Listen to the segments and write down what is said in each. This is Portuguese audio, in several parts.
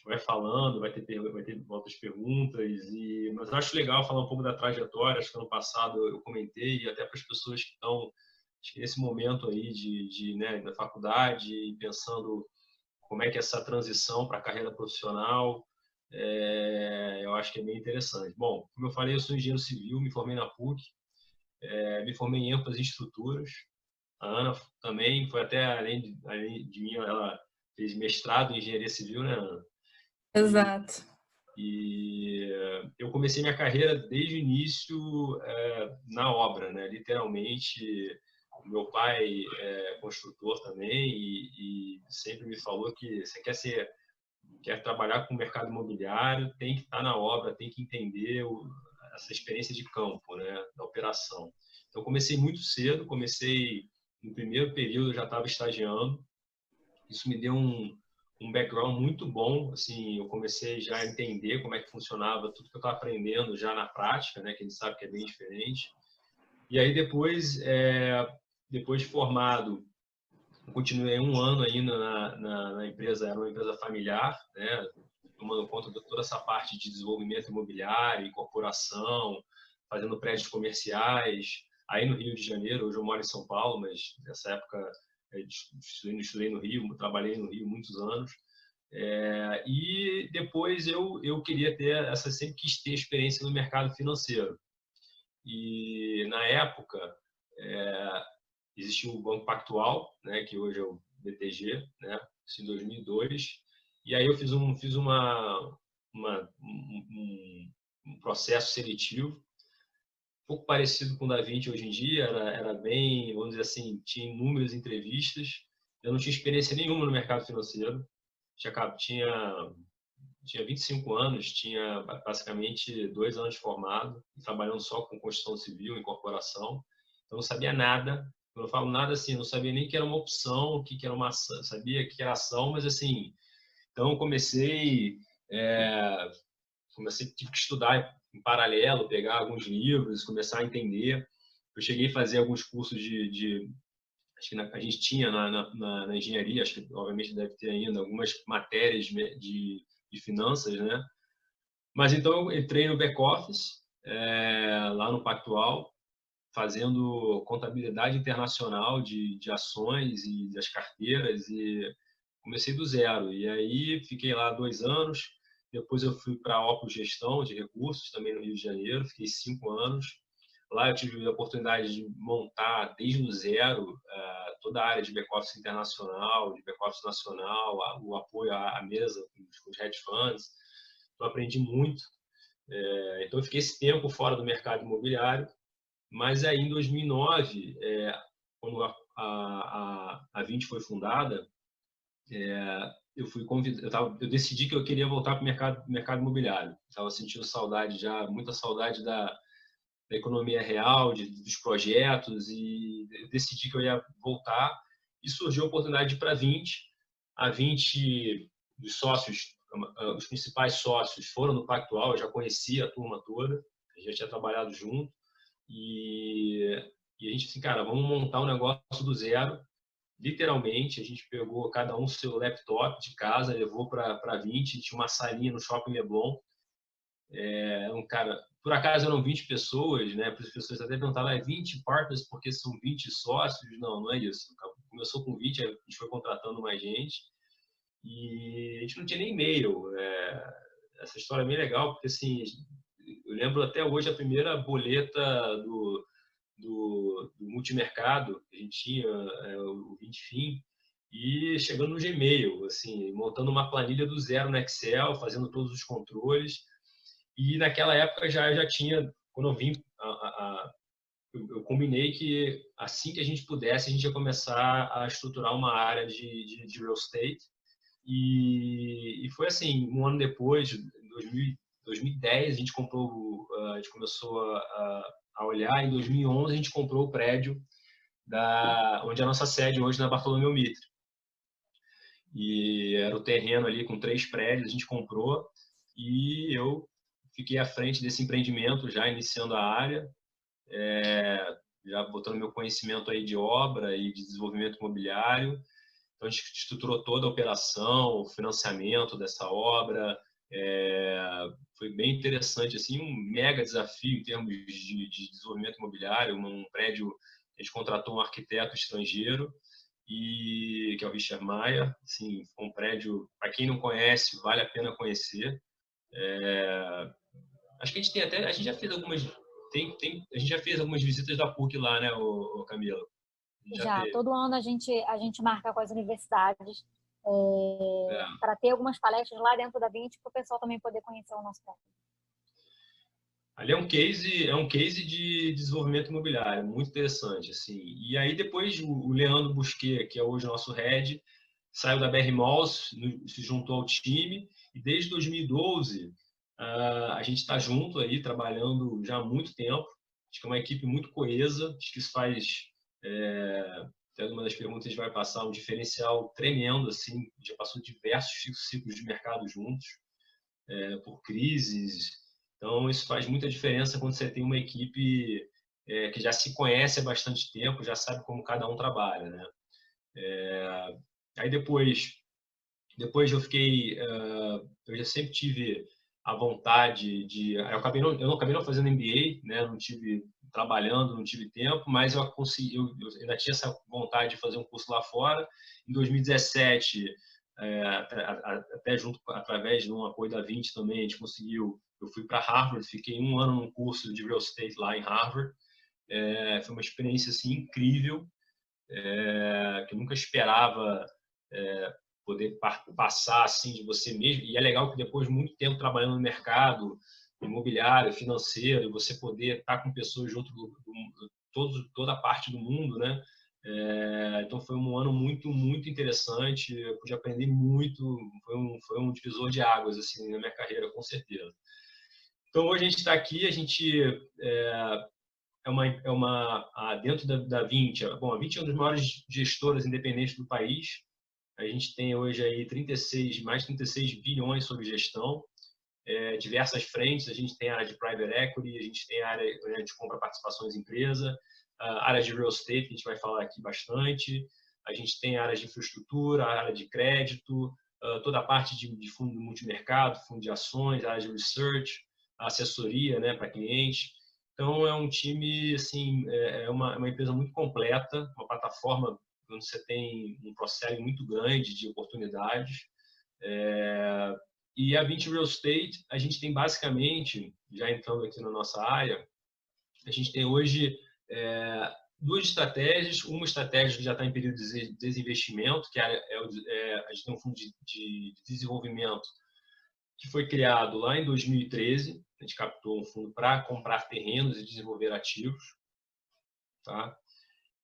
gente vai falando, vai ter outras perguntas, mas eu acho legal falar um pouco da trajetória. Acho que ano passado eu comentei, e até para as pessoas que estão, acho que nesse momento aí né, da faculdade, pensando como é que é essa transição para a carreira profissional, eu acho que é bem interessante. Bom, como eu falei, eu sou engenheiro civil, me formei na PUC, me formei em ênfase em estruturas. A Ana também foi até, além de mim, ela fez mestrado em engenharia civil, né, Ana? Exato. E eu comecei minha carreira desde o início na obra, né? Literalmente, meu pai é construtor também e sempre me falou que você quer trabalhar com o mercado imobiliário, tem que estar na obra, tem que entender essa experiência de campo, né? Da operação. Então, comecei muito cedo, comecei no primeiro período, eu já estava estagiando. Isso me deu um background muito bom, assim, eu comecei já a entender como é que funcionava tudo que eu estava aprendendo já na prática, né, que a gente sabe que é bem diferente. E aí depois de formado, eu continuei um ano ainda na empresa, era uma empresa familiar, né, tomando conta de toda essa parte de desenvolvimento imobiliário, incorporação, fazendo prédios comerciais, aí no Rio de Janeiro. Hoje eu moro em São Paulo, mas nessa época estudei no Rio, trabalhei no Rio muitos anos. E depois eu queria sempre quis ter experiência no mercado financeiro. E na época existia o Banco Pactual, né, que hoje é o BTG, né, isso em 2002. E aí eu fiz um processo seletivo, um pouco parecido com o da Vinci hoje em dia, era bem, vamos dizer assim, tinha inúmeras entrevistas. Eu não tinha experiência nenhuma no mercado financeiro, tinha 25 anos, tinha basicamente 2 anos de formado, trabalhando só com construção civil, incorporação. Então, não sabia nada. Quando eu falo nada, assim, não sabia nem que era uma opção, o que era uma ação, sabia que era ação, mas assim, então eu tive que estudar em paralelo, pegar alguns livros, começar a entender. Eu cheguei a fazer alguns cursos acho que a gente tinha na engenharia, acho que obviamente deve ter ainda algumas matérias de finanças, né? Mas então eu entrei no back office, lá no Pactual, fazendo contabilidade internacional de ações e das carteiras, e comecei do zero. E aí fiquei lá 2 anos. Depois eu fui para a Opus Gestão de Recursos, também no Rio de Janeiro, fiquei 5 anos. Lá eu tive a oportunidade de montar desde o zero toda a área de back-office internacional, de back-office nacional, o apoio à mesa com os hedge funds. Então, aprendi muito. Então, eu fiquei esse tempo fora do mercado imobiliário, mas aí em 2009, quando a Vinci foi fundada, eu decidi que eu queria voltar para o mercado imobiliário. Estava sentindo saudade já, muita saudade da economia real, dos projetos, e eu decidi que eu ia voltar. E surgiu a oportunidade de ir para a Vinci. A Vinci, os sócios, os principais sócios foram no Pactual, eu já conhecia a turma toda, a gente já tinha trabalhado junto, e a gente assim, cara, vamos montar um negócio do zero. Literalmente, a gente pegou cada um seu laptop de casa, levou para a Vinci, tinha uma salinha no Shopping Leblon. Cara, por acaso eram 20 pessoas, né? As pessoas até perguntavam, é 20 partners porque são 20 sócios? Não, não é isso. Começou com 20, a gente foi contratando mais gente e a gente não tinha nem e-mail. Essa história é bem legal, porque assim, eu lembro até hoje a primeira boleta do multimercado que a gente tinha, o 20 e chegando no Gmail, assim, montando uma planilha do zero no Excel, fazendo todos os controles. E naquela época já tinha, quando eu vim, eu combinei que assim que a gente pudesse, a gente ia começar a estruturar uma área de real estate. E foi assim, um ano depois, em 2010, a gente a gente começou a olhar. Em 2011, a gente comprou o prédio onde é a nossa sede hoje, na Bartolomeu Mitre. E era o terreno ali com 3 prédios, a gente comprou e eu fiquei à frente desse empreendimento, já iniciando a área, já botando meu conhecimento aí de obra e de desenvolvimento imobiliário. Então, a gente estruturou toda a operação, o financiamento dessa obra. Foi bem interessante, assim, um mega desafio em termos de desenvolvimento imobiliário. Um prédio, a gente contratou um arquiteto estrangeiro, que é o Richard Maia. Assim, foi um prédio, para quem não conhece, vale a pena conhecer. Acho que a gente tem até, a gente já fez algumas, a gente já fez algumas visitas da PUC lá, né, o Camila? Já Já, teve. todo ano a gente marca com as universidades É. para ter algumas palestras lá dentro da 20 para o pessoal também poder conhecer o nosso prédio. Ali é um case de desenvolvimento imobiliário, muito interessante, assim. E aí depois o Leandro Busquet, que é hoje o nosso head, saiu da BR Malls, se juntou ao time, e desde 2012 a gente está junto aí, trabalhando já há muito tempo. Acho que é uma equipe muito coesa, acho que isso faz, até uma das perguntas a gente vai passar, um diferencial tremendo, assim, já passou diversos ciclos de mercado juntos, por crises. Então, isso faz muita diferença quando você tem uma equipe que já se conhece há bastante tempo, já sabe como cada um trabalha, né? Aí depois eu fiquei, eu já sempre tive a vontade de, eu não acabei não fazendo MBA, né? Não tive trabalhando, não tive tempo, mas eu consegui, eu ainda tinha essa vontade de fazer um curso lá fora. Em 2017, até junto através de um apoio da 20 também, a gente conseguiu. Eu fui para Harvard, fiquei um ano num curso de real estate lá em Harvard. Foi uma experiência assim incrível, que eu nunca esperava poder passar assim de você mesmo. E é legal que depois de muito tempo trabalhando no mercado imobiliário, financeiro, e você poder estar com pessoas de toda a parte do mundo, né? Então foi um ano muito interessante. Eu pude aprender muito. Foi um divisor de águas assim na minha carreira, com certeza. Então hoje a gente está aqui, a gente dentro da 20. Bom, a 20 é uma das maiores gestoras independentes do país. A gente tem hoje aí mais de 36 bilhões sob gestão, diversas frentes. A gente tem a área de private equity, a gente tem a área de compra participações em empresa, a área de real estate, que a gente vai falar aqui bastante. A gente tem a área de infraestrutura, a área de crédito, toda a parte de fundo multimercado, fundo de ações, a área de research, a assessoria, né, para clientes. Então, é um time, assim, é uma empresa muito completa, uma plataforma onde você tem um processo muito grande de oportunidades. E a 20 Real Estate, a gente tem basicamente, já entrando aqui na nossa área, a gente tem hoje duas estratégias. Uma estratégia que já está em período de desinvestimento, que a gente tem um fundo de desenvolvimento que foi criado lá em 2013. A gente captou um fundo para comprar terrenos e desenvolver ativos. Tá?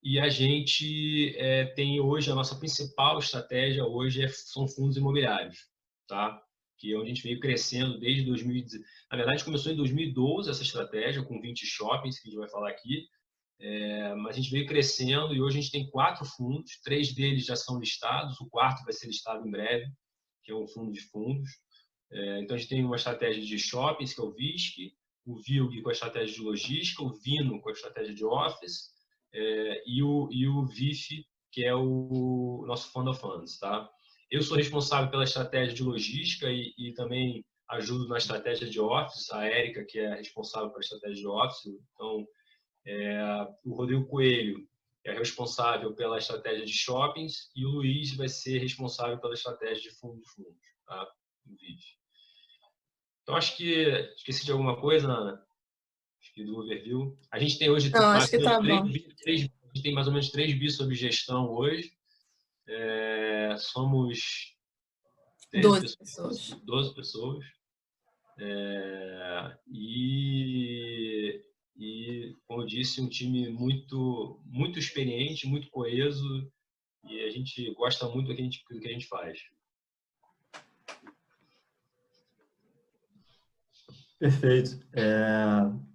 E a gente tem hoje, a nossa principal estratégia hoje são fundos imobiliários, tá? Que é onde a gente veio crescendo desde 2010. Na verdade, começou em 2012 essa estratégia, com 20 shoppings, que a gente vai falar aqui. Mas a gente veio crescendo e hoje a gente tem 4 fundos, 3 deles já são listados, o quarto vai ser listado em breve, que é um fundo de fundos. Então, a gente tem uma estratégia de shoppings, que é o VISC, o VILG com a estratégia de logística, o VINO com a estratégia de office, e o VIF, que é o nosso Fund of Funds. Tá? Eu sou responsável pela estratégia de logística e também ajudo na estratégia de office, a Érica, que é responsável pela estratégia de office. Então, o Rodrigo Coelho é responsável pela estratégia de shoppings e o Luiz vai ser responsável pela estratégia de fundos, tá? No vídeo. Então, acho que esqueci de alguma coisa, Ana? Acho que do overview. A gente tem hoje Não, acho que tá bom. a gente tem mais ou menos 3 bi sob gestão hoje. Somos 12 pessoas. 12 pessoas. Como eu disse, um time muito experiente, muito coeso, e a gente gosta muito do que a gente faz. Perfeito.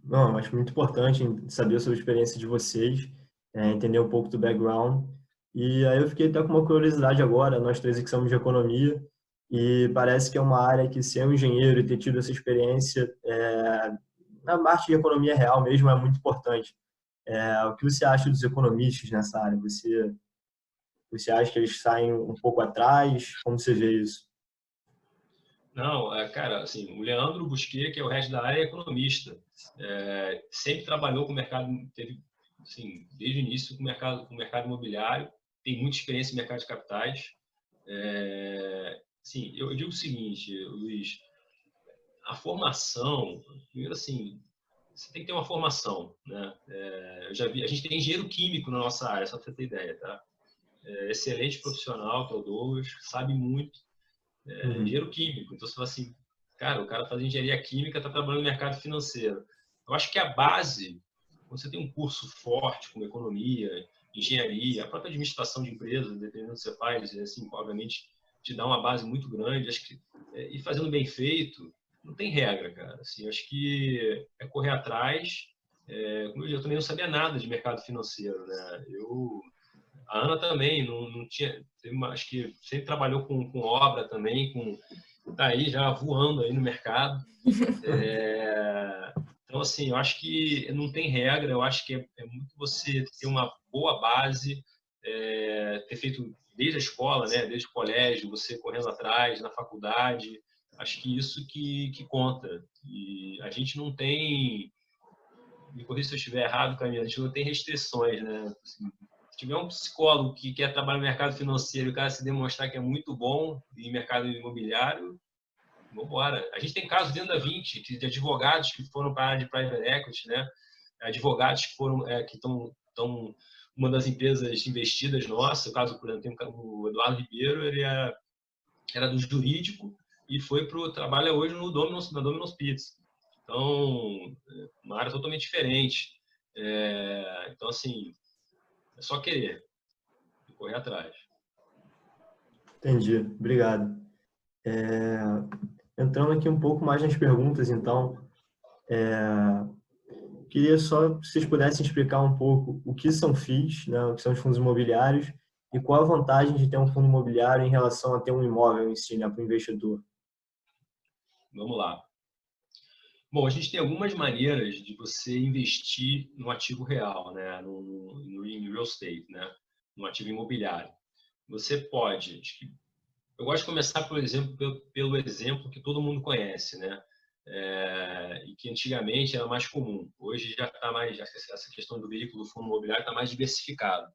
Não, acho muito importante saber sobre a experiência de vocês, entender um pouco do background. E aí eu fiquei até com uma curiosidade agora, nós três aqui somos de economia, e parece que é uma área que ser um engenheiro e ter tido essa experiência na parte de economia real mesmo é muito importante. O que você acha dos economistas nessa área? Você Você acha que eles saem um pouco atrás? Como você vê isso? Não, cara, assim, o Leandro Busquet, que é o head da área, é economista. Sempre trabalhou com o mercado, teve, assim, desde o início com o mercado imobiliário, tem muita experiência em mercado de capitais. Assim, eu digo o seguinte, Luiz, a formação, primeiro assim, você tem que ter uma formação, né? Eu já vi, a gente tem engenheiro químico na nossa área, só para você ter ideia, tá? Excelente profissional, que é o Douglas, sabe muito, engenheiro químico. Então você fala assim, cara, o cara faz engenharia química, está trabalhando no mercado financeiro. Eu acho que a base, quando você tem um curso forte como economia, engenharia, a própria administração de empresas, dependendo do que você faz, assim, obviamente te dá uma base muito grande. Acho que e fazendo bem feito, não tem regra, cara. Assim, acho que é correr atrás. Como eu também não sabia nada de mercado financeiro, né? A Ana também não tinha, acho que sempre trabalhou com obra também, tá aí já voando aí no mercado. Então, assim, eu acho que não tem regra, eu acho que é muito você ter uma boa base, ter feito desde a escola, né, desde o colégio, você correndo atrás, na faculdade, acho que isso que conta. E a gente não tem, me corrija se eu estiver errado, Camila, a gente não tem restrições, né? Assim, se tiver um psicólogo que quer trabalhar no mercado financeiro e o cara se demonstrar que é muito bom em mercado imobiliário, vamos embora. A gente tem casos dentro da 20 de advogados que foram para a área de private equity, né? Advogados que foram que estão uma das empresas investidas nossa, o caso, por exemplo, tem o Eduardo Ribeiro, ele era do jurídico e foi para o trabalho hoje na Domino's Pizza. Então, uma área totalmente diferente. Então, assim, é só querer e correr atrás. Entendi, obrigado. Entrando aqui um pouco mais nas perguntas, então, queria só que vocês pudessem explicar um pouco o que são FIIs, né, o que são os fundos imobiliários, e qual a vantagem de ter um fundo imobiliário em relação a ter um imóvel em si, né, para o investidor. Vamos lá. Bom, a gente tem algumas maneiras de você investir no ativo real, né, no real estate, né, no ativo imobiliário. Você pode, eu gosto de começar pelo exemplo que todo mundo conhece, né, e que antigamente era mais comum. Hoje já está mais, essa questão do veículo do fundo imobiliário está mais diversificado.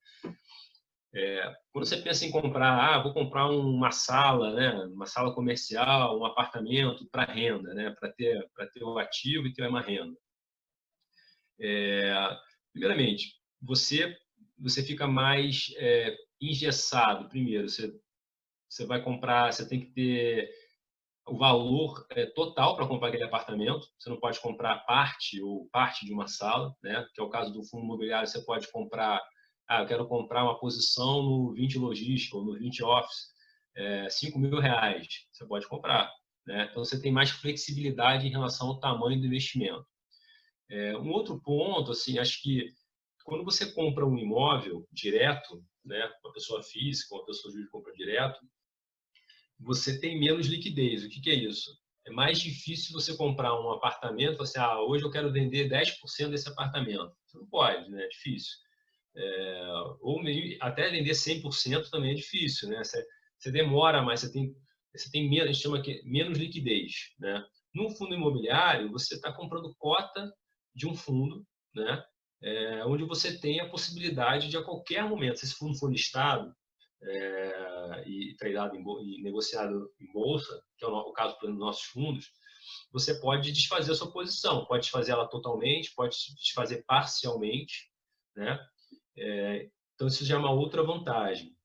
Quando você pensa em comprar, vou comprar uma sala, né, uma sala comercial, um apartamento para renda, né, para ter o ativo e ter uma renda. Primeiramente, você fica mais engessado. Primeiro, você vai comprar, você tem que ter o valor total para comprar aquele apartamento. Você não pode comprar parte de uma sala, né? Que é o caso do fundo imobiliário. Você pode comprar, eu quero comprar uma posição no 20 logística ou no 20 office, R$5.000. Você pode comprar, né? Então você tem mais flexibilidade em relação ao tamanho do investimento. Um outro ponto, assim, acho que quando você compra um imóvel direto, né, uma pessoa física, uma pessoa jurídica compra direto, você tem menos liquidez. O que é isso? É mais difícil você comprar um apartamento e falar assim, hoje eu quero vender 10% desse apartamento. Você não pode, né? É difícil. Ou até vender 100% também é difícil, né? Você demora mais, você tem menos, a gente chama que menos liquidez, né? No fundo imobiliário, você está comprando cota de um fundo, né? Onde você tem a possibilidade de, a qualquer momento, se esse fundo for listado, e tradado e negociado em bolsa, que é o caso dos nossos fundos, você pode desfazer a sua posição, pode desfazer ela totalmente, pode desfazer parcialmente, né? Então isso já é uma outra vantagem.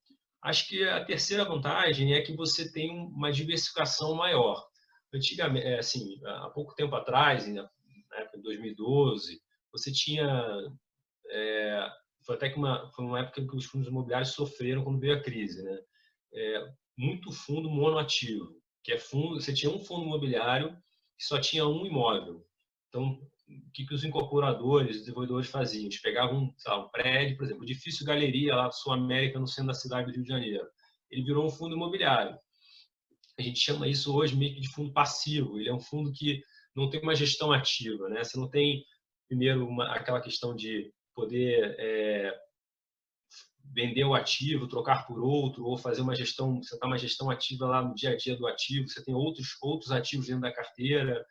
Acho que a terceira vantagem é que você tem uma diversificação maior. Antigamente, assim, há pouco tempo atrás, na época de 2012, você tinha foi até que foi uma época que os fundos imobiliários sofreram quando veio a crise, né? Muito fundo monoativo, que é fundo, você tinha um fundo imobiliário que só tinha um imóvel. Então, o que os incorporadores, os desenvolvedores faziam? Eles pegavam um prédio, por exemplo, o Edifício Galeria lá do Sul América, no centro da cidade do Rio de Janeiro. Ele virou um fundo imobiliário. A gente chama isso hoje meio que de fundo passivo. Ele é um fundo que não tem uma gestão ativa, né? Você não tem, primeiro, aquela questão de poder vender o ativo, trocar por outro, ou fazer uma gestão, você está uma gestão ativa lá no dia a dia do ativo, você tem outros ativos dentro da carteira.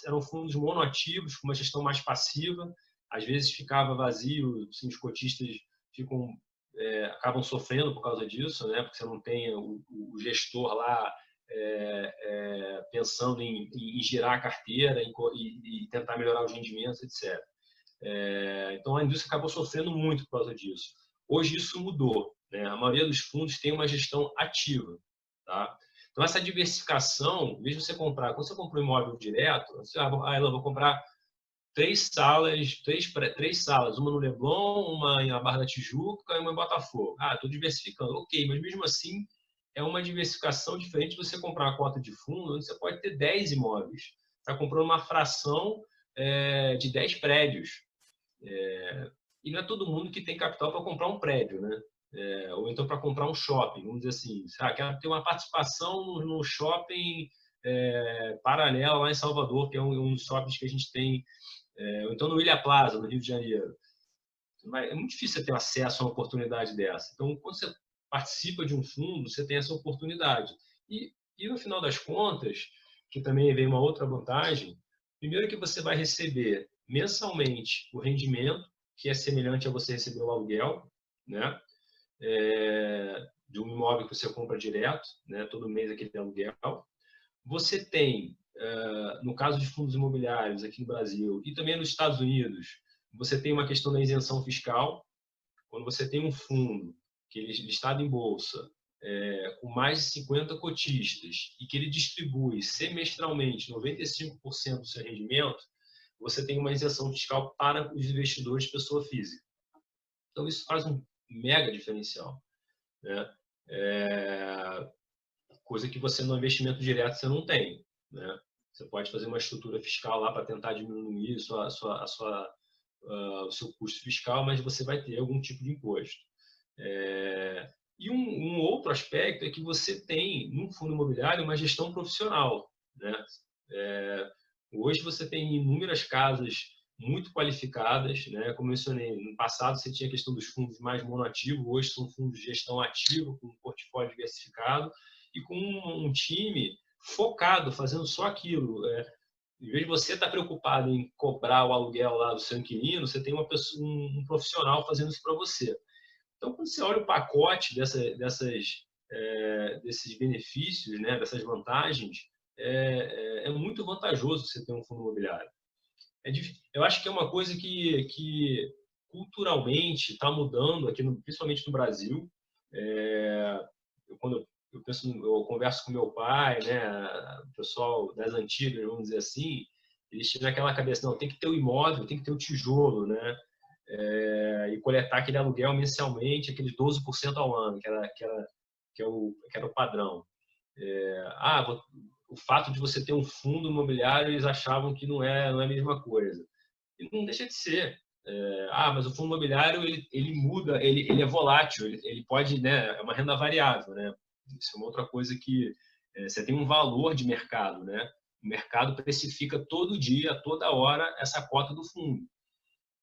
Eram fundos monoativos, com uma gestão mais passiva, às vezes ficava vazio, assim, os cotistas acabam sofrendo por causa disso, né? Porque você não tem o gestor lá pensando em girar a carteira e tentar melhorar os rendimentos, etc. Então, a indústria acabou sofrendo muito por causa disso. Hoje, isso mudou, né? A maioria dos fundos tem uma gestão ativa. Tá? Então, essa diversificação, em vez de você comprar, quando você compra um imóvel direto, você vou comprar três salas, uma no Leblon, uma na Barra da Tijuca e uma em Botafogo. Estou diversificando. Ok, mas mesmo assim, é uma diversificação diferente de você comprar uma cota de fundo, onde você pode ter 10 imóveis. Você está comprando uma fração de 10 prédios. E não é todo mundo que tem capital para comprar um prédio, né? Ou então para comprar um shopping, vamos dizer assim. Quero ter uma participação no shopping Paralela, lá em Salvador, que é um dos shoppings que a gente tem, ou então no Ilha Plaza, no Rio de Janeiro. É muito difícil você ter acesso a uma oportunidade dessa. Então, quando você participa de um fundo, você tem essa oportunidade. E no final das contas, que também vem uma outra vantagem, primeiro que você vai receber mensalmente o rendimento, que é semelhante a você receber o aluguel, né? De um imóvel que você compra direto, né? Todo mês aquele aluguel. Você tem, no caso de fundos imobiliários aqui no Brasil e também nos Estados Unidos, você tem uma questão da isenção fiscal. Quando você tem um fundo que ele é listado em bolsa, com mais de 50 cotistas e que ele distribui semestralmente 95% do seu rendimento, você tem uma isenção fiscal para os investidores de pessoa física. Então, isso faz um mega diferencial, né? Coisa que você no investimento direto você não tem, né? Você pode fazer uma estrutura fiscal lá para tentar diminuir o seu custo fiscal, mas você vai ter algum tipo de imposto. E um outro aspecto é que você tem, num fundo imobiliário, uma gestão profissional, né? Hoje você tem inúmeras casas muito qualificadas, né? Como eu mencionei, no passado você tinha a questão dos fundos mais monoativos, hoje são fundos de gestão ativa, com um portfólio diversificado e com um time focado, fazendo só aquilo. Em vez de você estar preocupado em cobrar o aluguel lá do seu inquilino, você tem um profissional fazendo isso para você. Então, quando você olha o pacote desses benefícios, né, dessas vantagens, é muito vantajoso você ter um fundo imobiliário. Eu acho que é uma coisa que culturalmente está mudando aqui, principalmente no Brasil. Quando eu converso com meu pai, né, o pessoal das antigas, vamos dizer assim, eles tinham naquela cabeça, não, tem que ter o imóvel, tem que ter o tijolo, né? E coletar aquele aluguel mensalmente, aqueles 12% ao ano, que era o padrão. O fato de você ter um fundo imobiliário, eles achavam que não é a mesma coisa. E não deixa de ser. Mas o fundo imobiliário ele muda, ele é volátil, ele pode, né, é uma renda variável, né? Isso é uma outra coisa que você tem um valor de mercado, né? O mercado precifica todo dia, toda hora, essa cota do fundo.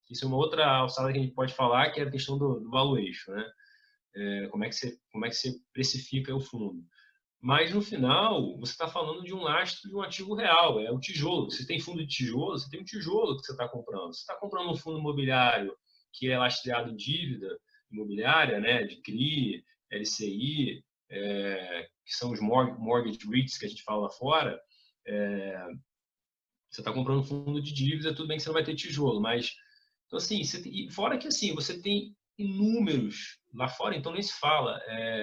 Isso é uma outra alçada que a gente pode falar, que é a questão do valuation, né? Como é que você precifica o fundo. Mas, no final, você está falando de um lastro de um ativo real, é o tijolo. Se tem fundo de tijolo, você tem um tijolo que você está comprando. Você está comprando um fundo imobiliário que é lastreado em dívida imobiliária, né, de CRI, LCI, que são os mortgage REITs que a gente fala lá fora. Você está comprando um fundo de dívida, tudo bem que você não vai ter tijolo, mas... Então, assim, fora que assim, você tem inúmeros, lá fora então nem se fala,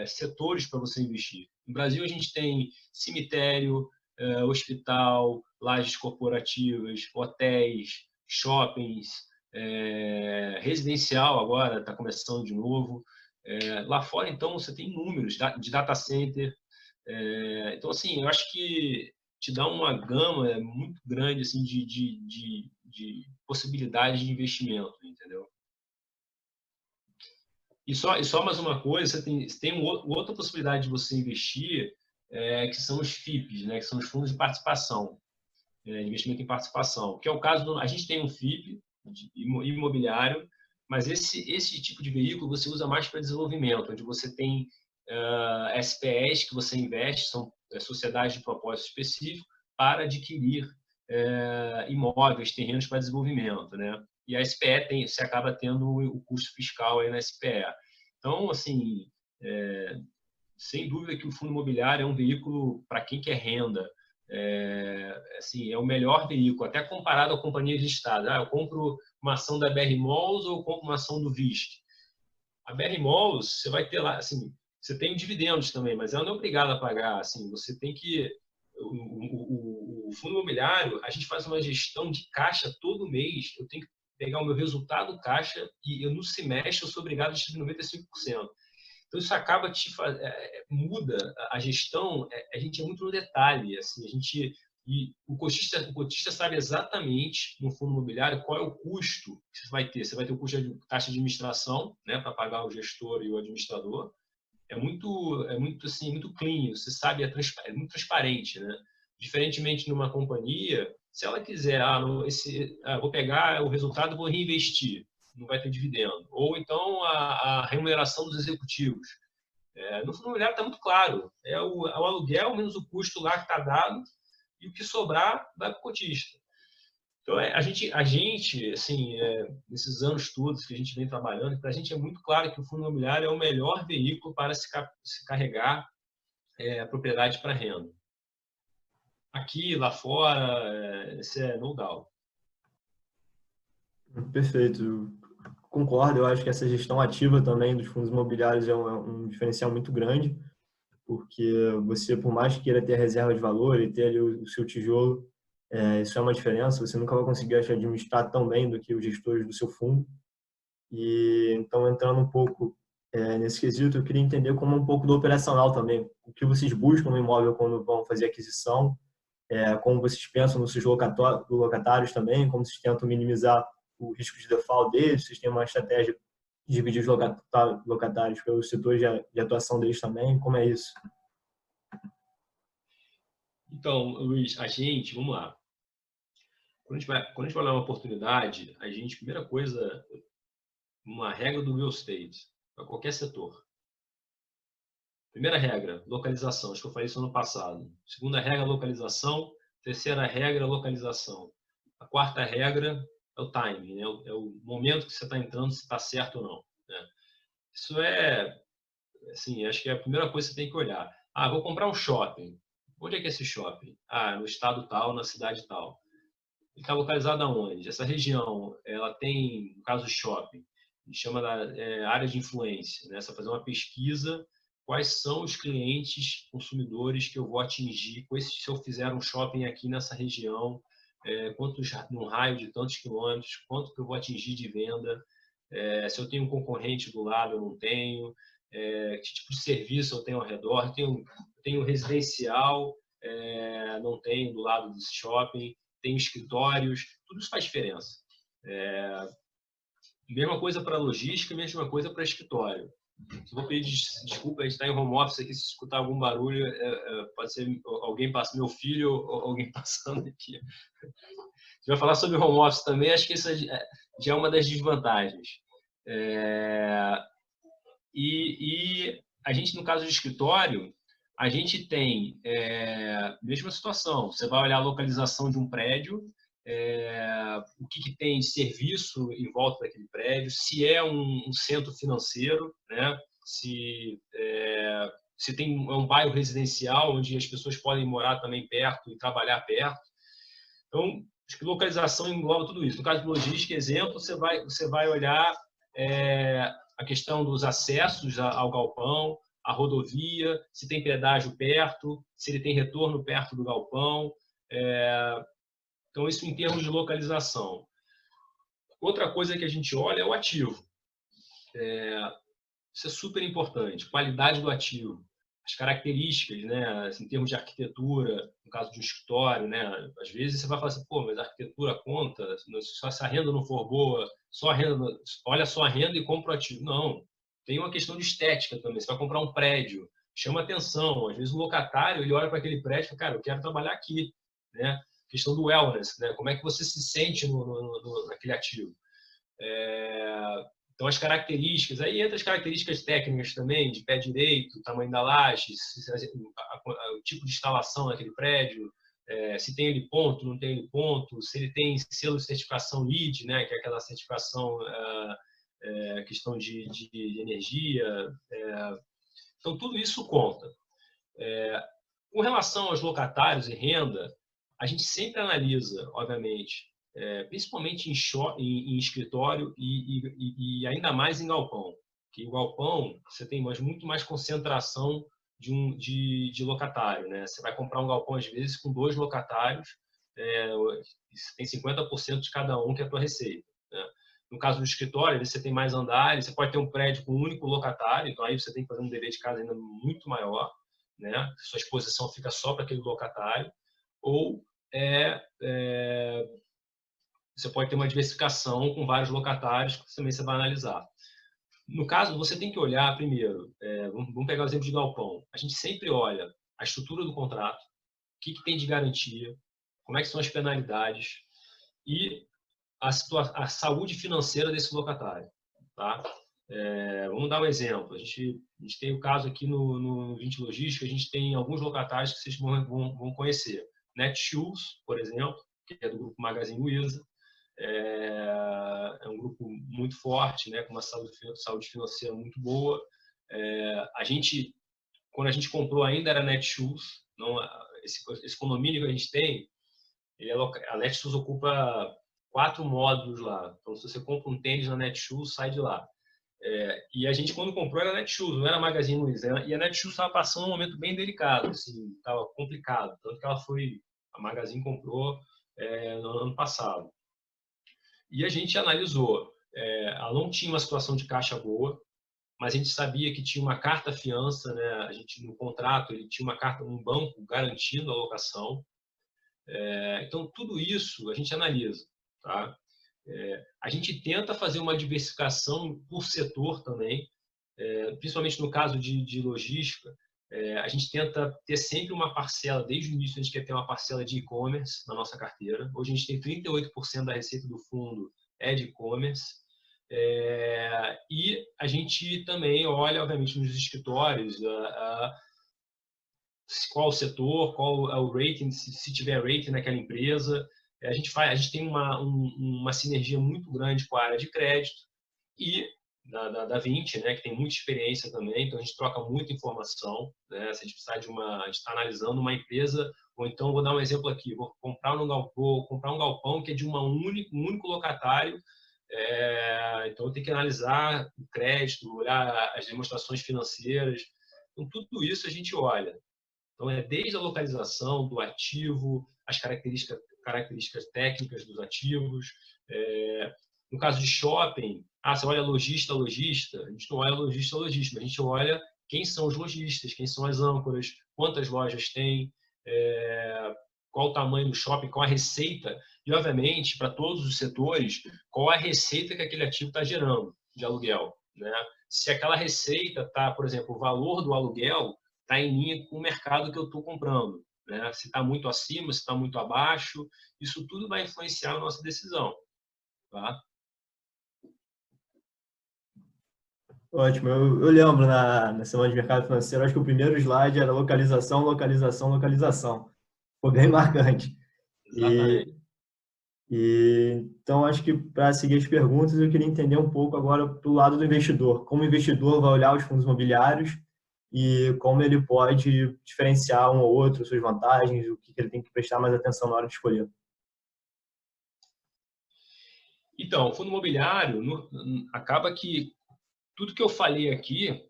setores para você investir. No Brasil a gente tem cemitério, hospital, lajes corporativas, hotéis, shoppings, residencial agora está começando de novo. Lá fora então você tem inúmeros de data center. Então assim, eu acho que te dá uma gama muito grande assim de possibilidades de investimento, entendeu? E só mais uma coisa, você tem outra possibilidade de você investir, que são os FIPs, né, que são os fundos de participação, de investimento em participação, que é o caso a gente tem um FIP imobiliário, Mas esse tipo de veículo você usa mais para desenvolvimento, onde você tem SPEs que você investe, são sociedades de propósito específico, para adquirir imóveis, terrenos para desenvolvimento, né? E a SPE você acaba tendo o custo fiscal aí na SPE. Então, assim, sem dúvida que o fundo imobiliário é um veículo para quem quer renda. Assim, é o melhor veículo, até comparado à companhia listada. Eu compro uma ação da BR Malls ou eu compro uma ação do VISC? A BR Malls, você vai ter lá, assim, você tem dividendos também, mas ela não é obrigada a pagar. Assim, você tem que... O fundo imobiliário, a gente faz uma gestão de caixa todo mês. Eu tenho que pegar o meu resultado caixa e no semestre eu sou obrigado a distribuir 95%. Então, isso acaba muda a gestão, a gente é muito no detalhe. Assim, e o cotista sabe exatamente, no fundo imobiliário, qual é o custo que você vai ter. Você vai ter o custo de taxa de administração, né, para pagar o gestor e o administrador. É muito assim, muito clean, você sabe, é muito transparente, né? Diferentemente numa companhia, se ela quiser, vou pegar o resultado e vou reinvestir, não vai ter dividendo. Ou então a remuneração dos executivos. No fundo imobiliário está muito claro, é o aluguel menos o custo lá que está dado e o que sobrar vai para o cotista. Então, a gente assim, nesses anos todos que a gente vem trabalhando, para a gente é muito claro que o fundo imobiliário é o melhor veículo para se carregar a propriedade para renda. Aqui, lá fora, isso é no doubt. Perfeito. Eu concordo, eu acho que essa gestão ativa também dos fundos imobiliários é um diferencial muito grande, porque você, por mais que queira ter a reserva de valor e ter ali o seu tijolo, isso é uma diferença, você nunca vai conseguir administrar tão bem do que os gestores do seu fundo. E então, entrando um pouco nesse quesito, eu queria entender como um pouco do operacional também. O que vocês buscam no imóvel quando vão fazer aquisição, como vocês pensam nos seus locatários também, como vocês tentam minimizar o risco de default deles, vocês têm uma estratégia de dividir os locatários pelos setores de atuação deles também, como é isso? Então, Luiz, vamos lá. Quando a gente vai olhar uma oportunidade, primeira coisa, uma regra do real estate, para qualquer setor. Primeira regra, localização. Acho que eu falei isso ano passado. Segunda regra, localização. Terceira regra, localização. A quarta regra é o timing, né? É o momento que você está entrando, se está certo ou não, né? Isso assim, acho que é a primeira coisa que você tem que olhar. Vou comprar um shopping. Onde é que é esse shopping? No estado tal, na cidade tal. Ele está localizado aonde? Essa região, ela tem, no caso do shopping, a gente chama da área de influência, né? Você vai fazer uma pesquisa, quais são os clientes consumidores que eu vou atingir, se eu fizer um shopping aqui nessa região, num raio de tantos quilômetros, quanto que eu vou atingir de venda, se eu tenho um concorrente do lado, eu não tenho, que tipo de serviço eu tenho ao redor, tenho residencial, não tenho do lado desse shopping, tenho escritórios, tudo isso faz diferença. Mesma coisa para logística, mesma coisa para escritório. Vou pedir desculpa, a gente está em home office aqui, se escutar algum barulho, pode ser alguém passando, meu filho ou alguém passando aqui. A gente vai falar sobre home office também, acho que isso já é uma das desvantagens. E a gente, no caso de escritório, a gente tem mesma situação. Você vai olhar a localização de um prédio, o que tem de serviço em volta daquele prédio, se é um centro financeiro, né? Se tem um bairro residencial onde as pessoas podem morar também perto e trabalhar perto. Então, acho que localização engloba tudo isso. No caso de logística, exemplo, você vai olhar a questão dos acessos ao galpão, a rodovia, se tem pedágio perto, se ele tem retorno perto do galpão. Então, isso em termos de localização. Outra coisa que a gente olha é o ativo. Isso é super importante. Qualidade do ativo. As características, né? Assim, em termos de arquitetura, no caso de um escritório, né? Às vezes você vai falar assim, mas a arquitetura conta, se a renda não for boa, olha só a renda e compra o ativo. Não. Tem uma questão de estética também. Você vai comprar um prédio, chama atenção. Às vezes o locatário, ele olha para aquele prédio e fala, cara, eu quero trabalhar aqui, né? Questão do wellness, né? Como é que você se sente naquele ativo? Então, as características, aí entra as características técnicas também, de pé direito, tamanho da laje, o tipo de instalação daquele prédio, se tem ele ponto, não tem ele ponto, se ele tem selo de certificação LEED, né, que é aquela certificação, questão de energia. Então, tudo isso conta. Com relação aos locatários e renda, a gente sempre analisa, obviamente, principalmente em escritório e ainda mais em galpão. Porque o galpão, você tem muito mais concentração de locatário, né? Você vai comprar um galpão, às vezes, com 2 locatários, você tem 50% de cada um, que é a tua receita, né? No caso do escritório, você tem mais andares, você pode ter um prédio com um único locatário, então aí você tem que fazer um dever de casa ainda muito maior, né? Sua exposição fica só para aquele locatário. Ou você pode ter uma diversificação com vários locatários, que também você vai analisar. No caso, você tem que olhar primeiro, vamos pegar o exemplo de galpão. A gente sempre olha a estrutura do contrato, o que tem de garantia, como é que são as penalidades e a saúde financeira desse locatário. Tá? Vamos dar um exemplo. A gente tem o caso aqui no 20 Logística, a gente tem alguns locatários que vocês vão conhecer. Netshoes, por exemplo, que é do grupo Magazine Luiza. É um grupo muito forte, né, com uma saúde financeira muito boa. Quando a gente comprou, ainda era Netshoes. Não, esse condomínio que a gente tem, a Netshoes ocupa 4 módulos lá. Então, se você compra um tênis na Netshoes, sai de lá. E a gente, quando comprou, era Netshoes, não era Magazine Luiza. E a Netshoes estava passando um momento bem delicado, assim, estava complicado. Tanto que a Magazine comprou no ano passado. E a gente analisou. Ela não tinha uma situação de caixa boa, mas a gente sabia que tinha uma carta-fiança, né? No contrato, ele tinha um banco garantindo a locação. Então, tudo isso a gente analisa. Tá? A gente tenta fazer uma diversificação por setor também, principalmente no caso de logística. A gente tenta ter sempre uma parcela, desde o início a gente quer ter uma parcela de e-commerce na nossa carteira. Hoje a gente tem 38% da receita do fundo de e-commerce. E a gente também olha, obviamente, nos escritórios, qual o setor, qual é o rating, se tiver rating naquela empresa. A gente tem uma sinergia muito grande com a área de crédito e da 20, né, que tem muita experiência também, então a gente troca muita informação, né? Se a gente precisar a gente está analisando uma empresa, ou então vou dar um exemplo aqui, vou comprar um galpão que é de um único locatário, então eu tenho que analisar o crédito, olhar as demonstrações financeiras, então tudo isso a gente olha. Então desde a localização do ativo, as características técnicas dos ativos. No caso de shopping, você olha lojista, a gente não olha lojista, mas a gente olha quem são os lojistas, quem são as âncoras, quantas lojas tem, qual o tamanho do shopping, qual a receita e, obviamente, para todos os setores, qual a receita que aquele ativo está gerando de aluguel, né? Se aquela receita está, por exemplo, o valor do aluguel está em linha com o mercado que eu estou comprando, né? Se está muito acima, se está muito abaixo, isso tudo vai influenciar a nossa decisão. Tá? Ótimo. Eu lembro na semana de mercado financeiro, acho que o primeiro slide era localização, localização, localização. Ficou bem marcante. Exatamente. Então, acho que para seguir as perguntas, eu queria entender um pouco agora do lado do investidor. Como o investidor vai olhar os fundos imobiliários e como ele pode diferenciar um ou outro, suas vantagens, o que ele tem que prestar mais atenção na hora de escolher. Então, o fundo imobiliário, acaba que tudo que eu falei aqui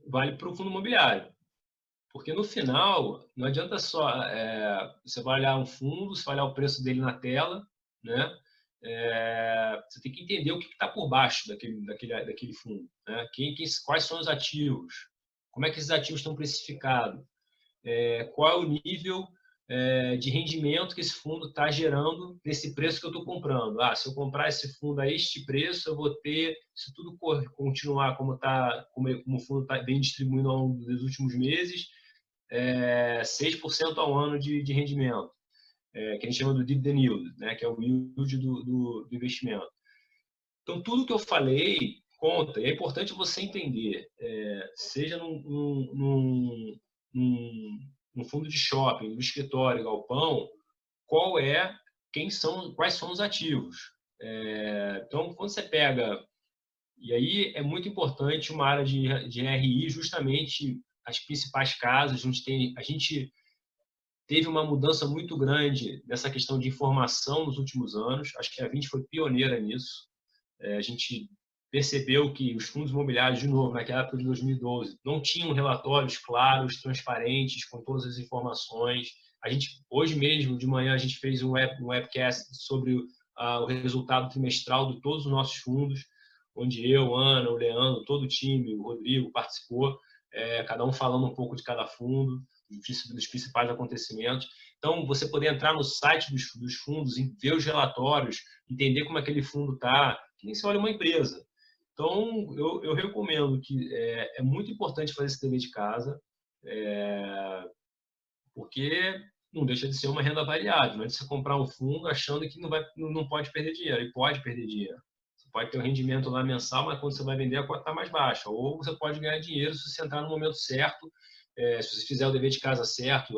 vale para o fundo imobiliário. Porque no final, não adianta só você vai olhar um fundo, você vai olhar o preço dele na tela, né? Você tem que entender o que está por baixo daquele fundo, né? Quais são os ativos, como é que esses ativos estão precificados, qual é o nível de rendimento que esse fundo está gerando nesse preço que eu estou comprando. Se eu comprar esse fundo a este preço, eu vou ter, se tudo continuar como o fundo vem distribuindo ao longo dos últimos meses, 6% ao ano de rendimento, que a gente chama do dividend yield, né, que é o yield do investimento. Então, tudo que eu falei conta. E é importante você entender, seja num fundo de shopping, no escritório, galpão, quais são os ativos. Então, quando você pega... E aí é muito importante uma área de RI, justamente as principais casas. A gente teve uma mudança muito grande nessa questão de informação nos últimos anos. Acho que a Vinci foi pioneira nisso. A gente percebeu que os fundos imobiliários, de novo, naquela época de 2012, não tinham relatórios claros, transparentes, com todas as informações. Hoje mesmo, de manhã, a gente fez um webcast sobre o resultado trimestral de todos os nossos fundos, onde eu, Ana, o Leandro, todo o time, o Rodrigo participou, cada um falando um pouco de cada fundo, dos principais acontecimentos. Então, você poder entrar no site dos fundos e ver os relatórios, entender como aquele fundo está, que nem se olha uma empresa. Então, eu recomendo que é muito importante fazer esse dever de casa, porque não deixa de ser uma renda variável. Não é de você comprar um fundo achando que não pode perder dinheiro, e pode perder dinheiro. Você pode ter um rendimento lá mensal, mas quando você vai vender, a cota está mais baixa. Ou você pode ganhar dinheiro se você entrar no momento certo, se você fizer o dever de casa certo,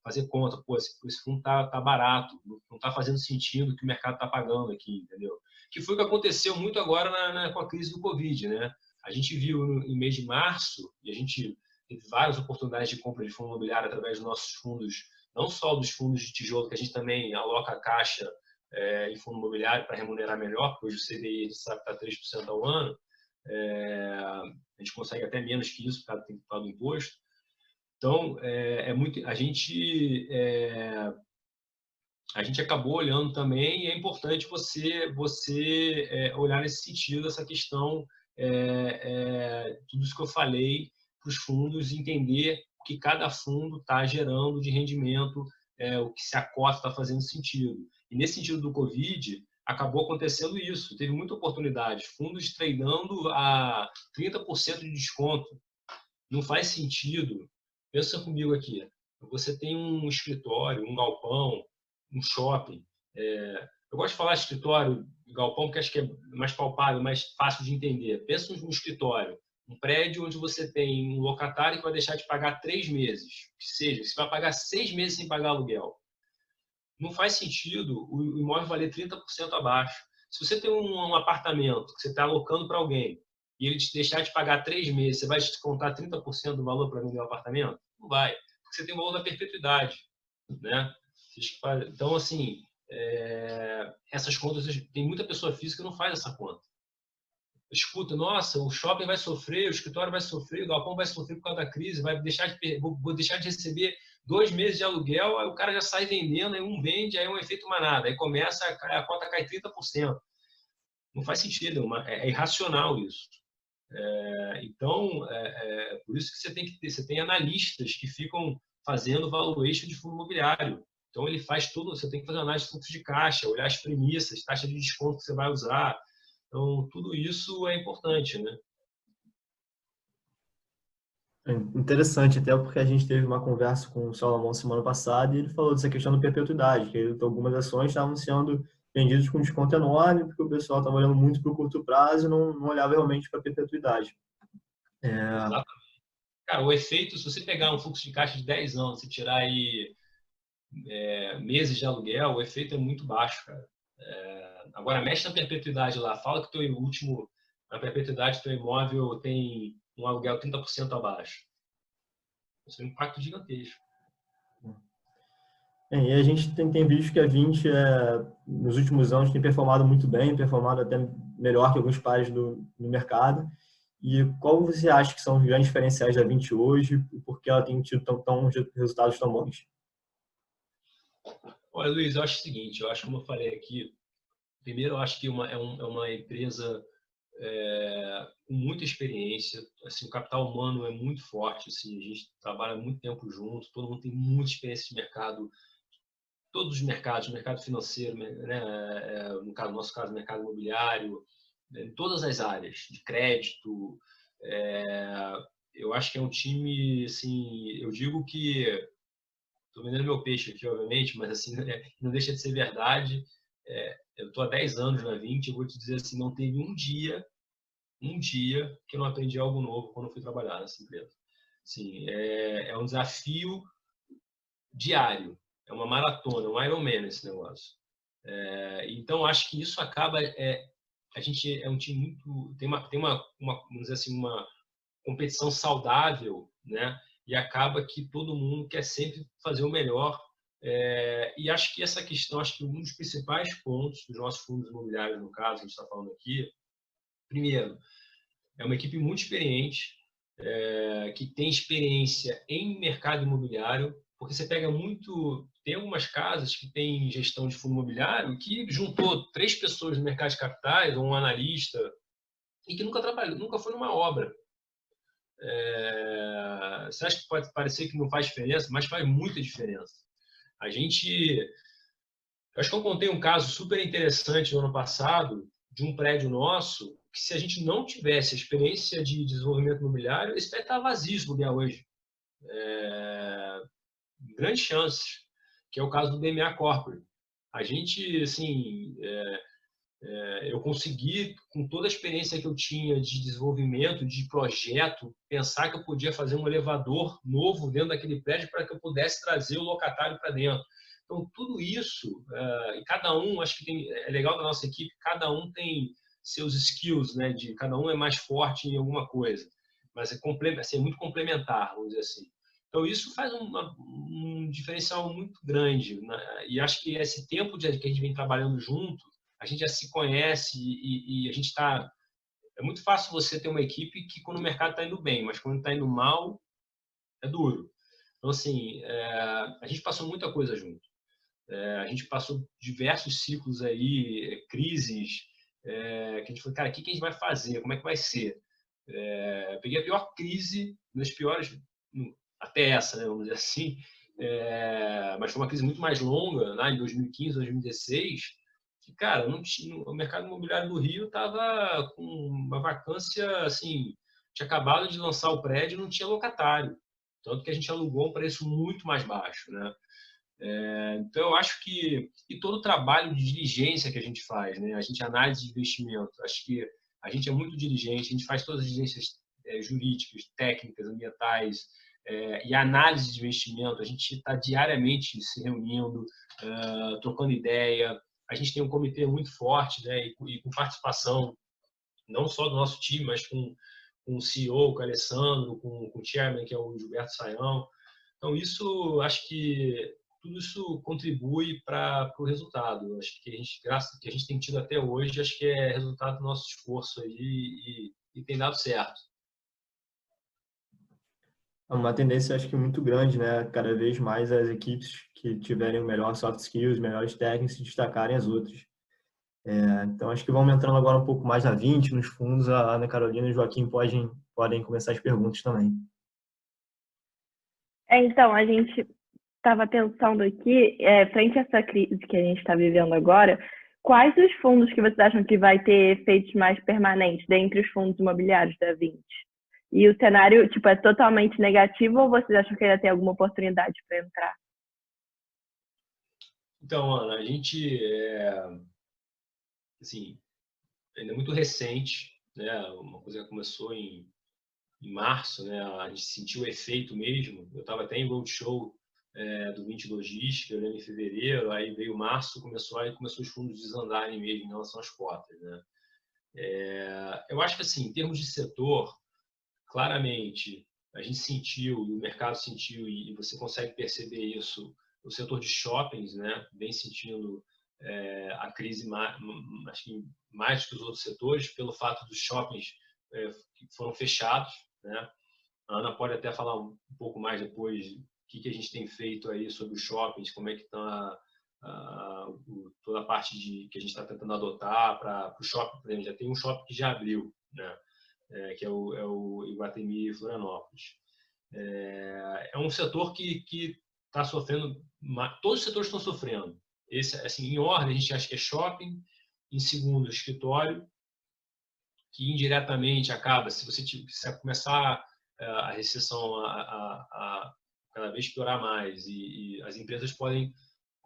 fazer conta, pô, esse fundo tá barato, não está fazendo sentido o que o mercado está pagando aqui, entendeu? Que foi o que aconteceu muito agora com a crise do Covid, né? A gente viu em mês de março, e a gente teve várias oportunidades de compra de fundo imobiliário através dos nossos fundos, não só dos fundos de tijolo, que a gente também aloca a caixa em fundo imobiliário para remunerar melhor, porque hoje o CDI a gente sabe que está 3% ao ano, a gente consegue até menos que isso, por causa do imposto. Então, a gente acabou olhando também, e é importante você olhar nesse sentido, essa questão, tudo isso que eu falei para os fundos, entender o que cada fundo está gerando de rendimento, o que se a cota está fazendo sentido. E nesse sentido do Covid, acabou acontecendo isso. Teve muita oportunidade. Fundos treinando a 30% de desconto. Não faz sentido. Pensa comigo aqui. Você tem um escritório, um galpão, um shopping. Eu gosto de falar de escritório e galpão porque acho que é mais palpável, mais fácil de entender. Pensa num escritório, um prédio onde você tem um locatário que vai deixar de pagar 3 meses. Que seja, você vai pagar 6 meses sem pagar aluguel. Não faz sentido o imóvel valer 30% abaixo. Se você tem um apartamento que você está alocando para alguém e ele te deixar de pagar 3 meses, você vai descontar 30% do valor para vender o apartamento? Não vai, porque você tem o valor da perpetuidade, né? Então, assim, essas contas, tem muita pessoa física que não faz essa conta. Escuta, nossa, o shopping vai sofrer, o escritório vai sofrer, o galpão vai sofrer por causa da crise, vou deixar de receber 2 meses de aluguel, aí o cara já sai vendendo, aí um vende, aí é um efeito manada, aí começa, a cota cai 30%. Não faz sentido, é irracional isso. Então, por isso que você tem analistas que ficam fazendo valuation de fundo imobiliário. Então, ele faz tudo, você tem que fazer análise de fluxo de caixa, olhar as premissas, taxa de desconto que você vai usar. Então, tudo isso é importante, né? Interessante, até porque a gente teve uma conversa com o Salomão semana passada e ele falou dessa questão da perpetuidade, que algumas ações estavam sendo vendidas com desconto enorme, porque o pessoal estava olhando muito para o curto prazo e não olhava realmente para a perpetuidade. Exatamente. Cara, o efeito, se você pegar um fluxo de caixa de 10 anos e tirar aí meses de aluguel, o efeito é muito baixo, cara. Agora, mexe na perpetuidade lá, fala que na perpetuidade, teu imóvel tem um aluguel 30% abaixo. Isso é um impacto gigantesco. E a gente tem visto que a Vinci, nos últimos anos, tem performado muito bem, performado até melhor que alguns pares no mercado. E qual você acha que são os grandes diferenciais da Vinci hoje e por que ela tem tido resultados tão bons? Olha, Luiz, eu acho o seguinte, eu acho, como eu falei aqui, primeiro eu acho que é uma empresa com muita experiência, assim, o capital humano é muito forte, assim, a gente trabalha muito tempo junto, todo mundo tem muita experiência de mercado, todos os mercados, mercado financeiro, né, no nosso caso, mercado imobiliário, em todas as áreas, de crédito. Eu acho que é um time, assim, eu digo que, estou vendendo meu peixe aqui, obviamente, mas assim, não deixa de ser verdade. eu estou há 10 anos na 20, eu vou te dizer assim, não teve um dia que eu não aprendi algo novo quando eu fui trabalhar nessa empresa. Assim, é um desafio diário, é uma maratona, um Ironman esse negócio. Então, acho que isso acaba... a gente é um time muito... Tem vamos dizer assim, uma competição saudável, né? E acaba que todo mundo quer sempre fazer o melhor. E acho que essa questão, acho que um dos principais pontos dos nossos fundos imobiliários, no caso, que a gente está falando aqui, primeiro, é uma equipe muito experiente, que tem experiência em mercado imobiliário, porque você pega muito... Tem algumas casas que têm gestão de fundo imobiliário que juntou 3 pessoas no mercado de capitais, ou um analista, e que nunca trabalhou, nunca foi numa obra. Você acha que pode parecer que não faz diferença, mas faz muita diferença. Eu acho que eu contei um caso super interessante no ano passado, de um prédio nosso, que se a gente não tivesse a experiência de desenvolvimento imobiliário, esse prédio estava vazio se bobear hoje. Grandes chances, que é o caso do BMA Corporate. A gente, assim, eu consegui, com toda a experiência que eu tinha de desenvolvimento, de projeto, pensar que eu podia fazer um elevador novo dentro daquele prédio para que eu pudesse trazer o locatário para dentro. Então, tudo isso, e cada um, acho que é legal da nossa equipe, cada um tem seus skills, né? Cada um é mais forte em alguma coisa, mas é muito complementar, vamos dizer assim. Então, isso faz um diferencial muito grande, né? E acho que esse tempo que a gente vem trabalhando junto, a gente já se conhece e a gente está... É muito fácil você ter uma equipe que, quando o mercado está indo bem, mas quando está indo mal, é duro. Então, assim, a gente passou muita coisa junto. A gente passou diversos ciclos aí, crises, que a gente falou, cara, o que a gente vai fazer? Como é que vai ser? Peguei a pior crise, das piores, até essa, né, vamos dizer assim, mas foi uma crise muito mais longa, né, em 2015, 2016, que, cara, o mercado imobiliário do Rio estava com uma vacância, assim, tinha acabado de lançar o prédio e não tinha locatário. Tanto que a gente alugou a um preço muito mais baixo, né? Então, eu acho que... E todo o trabalho de diligência que a gente faz, né? A gente análise de investimento. Acho que a gente é muito diligente, a gente faz todas as diligências jurídicas, técnicas, ambientais, e análise de investimento. A gente está diariamente se reunindo, trocando ideia. A gente tem um comitê muito forte, né? E com participação não só do nosso time, mas com o CEO, com o Alessandro, com o chairman, que é o Gilberto Sayão. Então, isso, acho que tudo isso contribui para o resultado. Acho que graças que a gente tem tido até hoje, acho que é resultado do nosso esforço aí e tem dado certo. É uma tendência, acho que muito grande, né? Cada vez mais as equipes que tiverem o melhor soft skills, melhores técnicos, se destacarem as outras. Então, acho que vamos entrando agora um pouco mais na 20, nos fundos. A Ana Carolina e o Joaquim podem começar as perguntas também. Então, a gente estava pensando aqui, frente a essa crise que a gente está vivendo agora, quais os fundos que vocês acham que vai ter efeitos mais permanentes dentre os fundos imobiliários da 20? E o cenário, tipo, é totalmente negativo ou vocês acham que ainda tem alguma oportunidade para entrar? Então, Ana, a gente assim, ainda é muito recente, né? Uma coisa que começou em março, né? A gente sentiu o efeito mesmo. Eu estava até em roadshow do 20 Logística, eu lembro, em fevereiro, aí veio março, começou os fundos desandarem mesmo em relação às cotas, né? Eu acho que, assim, em termos de setor, claramente a gente sentiu, o mercado sentiu, e você consegue perceber isso, o setor de shoppings, né, vem sentindo a crise acho que mais que os outros setores, pelo fato dos shoppings que foram fechados, né? A Ana pode até falar um pouco mais depois o que a gente tem feito aí sobre os shoppings, como é que está toda a parte que a gente está tentando adotar para o shopping. Por exemplo, já tem um shopping que já abriu, né? Que é o Iguatemi Florianópolis. É um setor que está sofrendo, todos os setores estão sofrendo. Esse, assim, em ordem, a gente acha que é shopping, em segundo, escritório, que indiretamente acaba, se começar a recessão a cada vez piorar mais e as empresas podem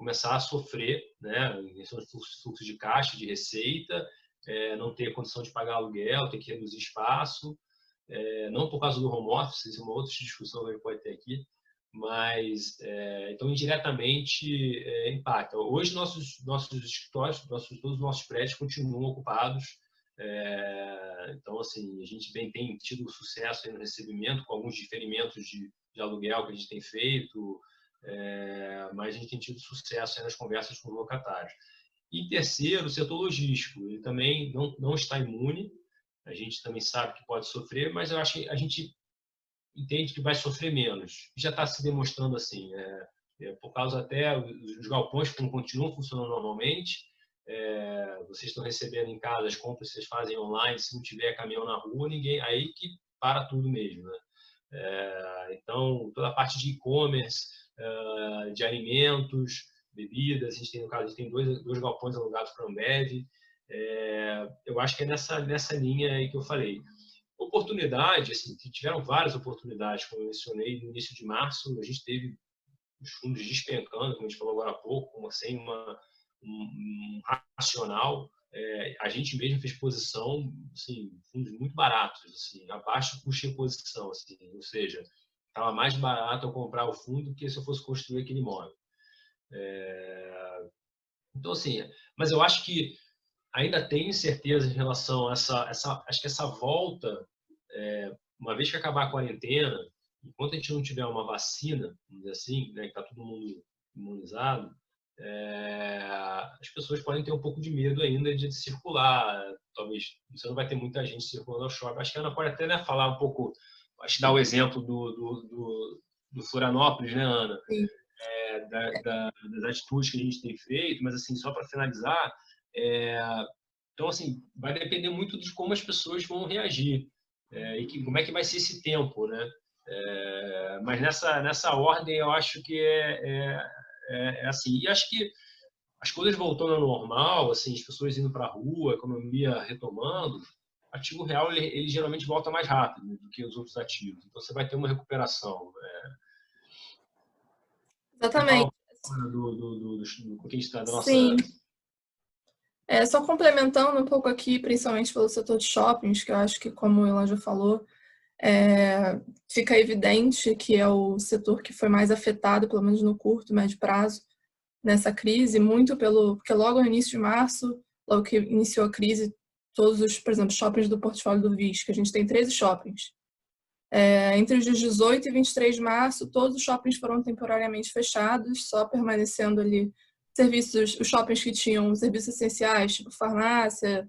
começar a sofrer, né, em questão de fluxo de caixa, de receita, não ter condição de pagar aluguel, ter que reduzir espaço, não por causa do home office, isso é uma outra discussão que a gente pode ter aqui, mas, então, indiretamente, impacta. Hoje, nossos escritórios, todos os nossos prédios continuam ocupados. Então, assim, a gente tem tido sucesso aí no recebimento, com alguns diferimentos de aluguel que a gente tem feito, mas a gente tem tido sucesso aí nas conversas com os locatários. E terceiro, o setor logístico. Ele também não está imune. A gente também sabe que pode sofrer, mas eu acho que a gente entende que vai sofrer menos. Já está se demonstrando assim. Por causa até os galpões que continuam funcionando normalmente. Vocês estão recebendo em casa as compras que vocês fazem online, se não tiver caminhão na rua, ninguém, aí que para tudo mesmo, né? Então, toda a parte de e-commerce, de alimentos, bebidas, a gente tem, no caso, a gente tem dois galpões alugados para a Ambev. Eu acho que é nessa linha aí que eu falei. Oportunidade, assim, tiveram várias oportunidades, como eu mencionei, no início de março, a gente teve os fundos despencando, como a gente falou agora há pouco, sem um racional. A gente mesmo fez posição, assim, fundos muito baratos, assim, abaixo do custo de reposição, assim, ou seja, estava mais barato eu comprar o fundo do que se eu fosse construir aquele imóvel. Então, assim, mas eu acho que ainda tenho incerteza em relação a acho que essa volta, uma vez que acabar a quarentena, enquanto a gente não tiver uma vacina, vamos dizer assim, né, que está todo mundo imunizado, as pessoas podem ter um pouco de medo ainda de circular. Talvez você não vai ter muita gente circulando ao shopping. Acho que a Ana pode até, né, falar um pouco, acho que dar o exemplo do Florianópolis, né, Ana? Sim. Das atitudes que a gente tem feito, mas assim, só para finalizar, então assim, vai depender muito de como as pessoas vão reagir e como é que vai ser esse tempo, né? Mas nessa ordem eu acho que assim, e acho que as coisas voltando ao normal, assim, as pessoas indo para a rua, a economia retomando, o ativo real ele geralmente volta mais rápido, né, do que os outros ativos. Então você vai ter uma recuperação. Exatamente. Do que a gente está da nossa. Sim. Só complementando um pouco aqui, principalmente pelo setor de shoppings, que eu acho que, como o Ilan já falou, fica evidente que é o setor que foi mais afetado, pelo menos no curto e médio prazo, nessa crise, muito porque logo no início de março, logo que iniciou a crise, todos os, por exemplo, shoppings do portfólio do VIS, que a gente tem 13 shoppings, entre os dias 18 e 23 de março, todos os shoppings foram temporariamente fechados, só permanecendo ali serviços, os shoppings que tinham serviços essenciais, tipo farmácia,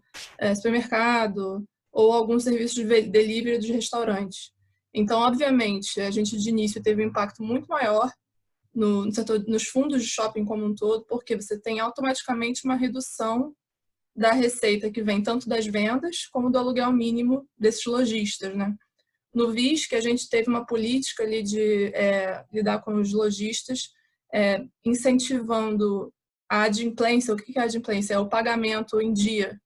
supermercado, ou alguns serviços de delivery dos restaurantes. Então, obviamente, a gente de início teve um impacto muito maior no setor, nos fundos de shopping como um todo, porque você tem automaticamente uma redução da receita que vem tanto das vendas como do aluguel mínimo desses lojistas, né? No VIS, que a gente teve uma política ali de lidar com os lojistas, incentivando a adimplência. O que é a adimplência? É o pagamento em dia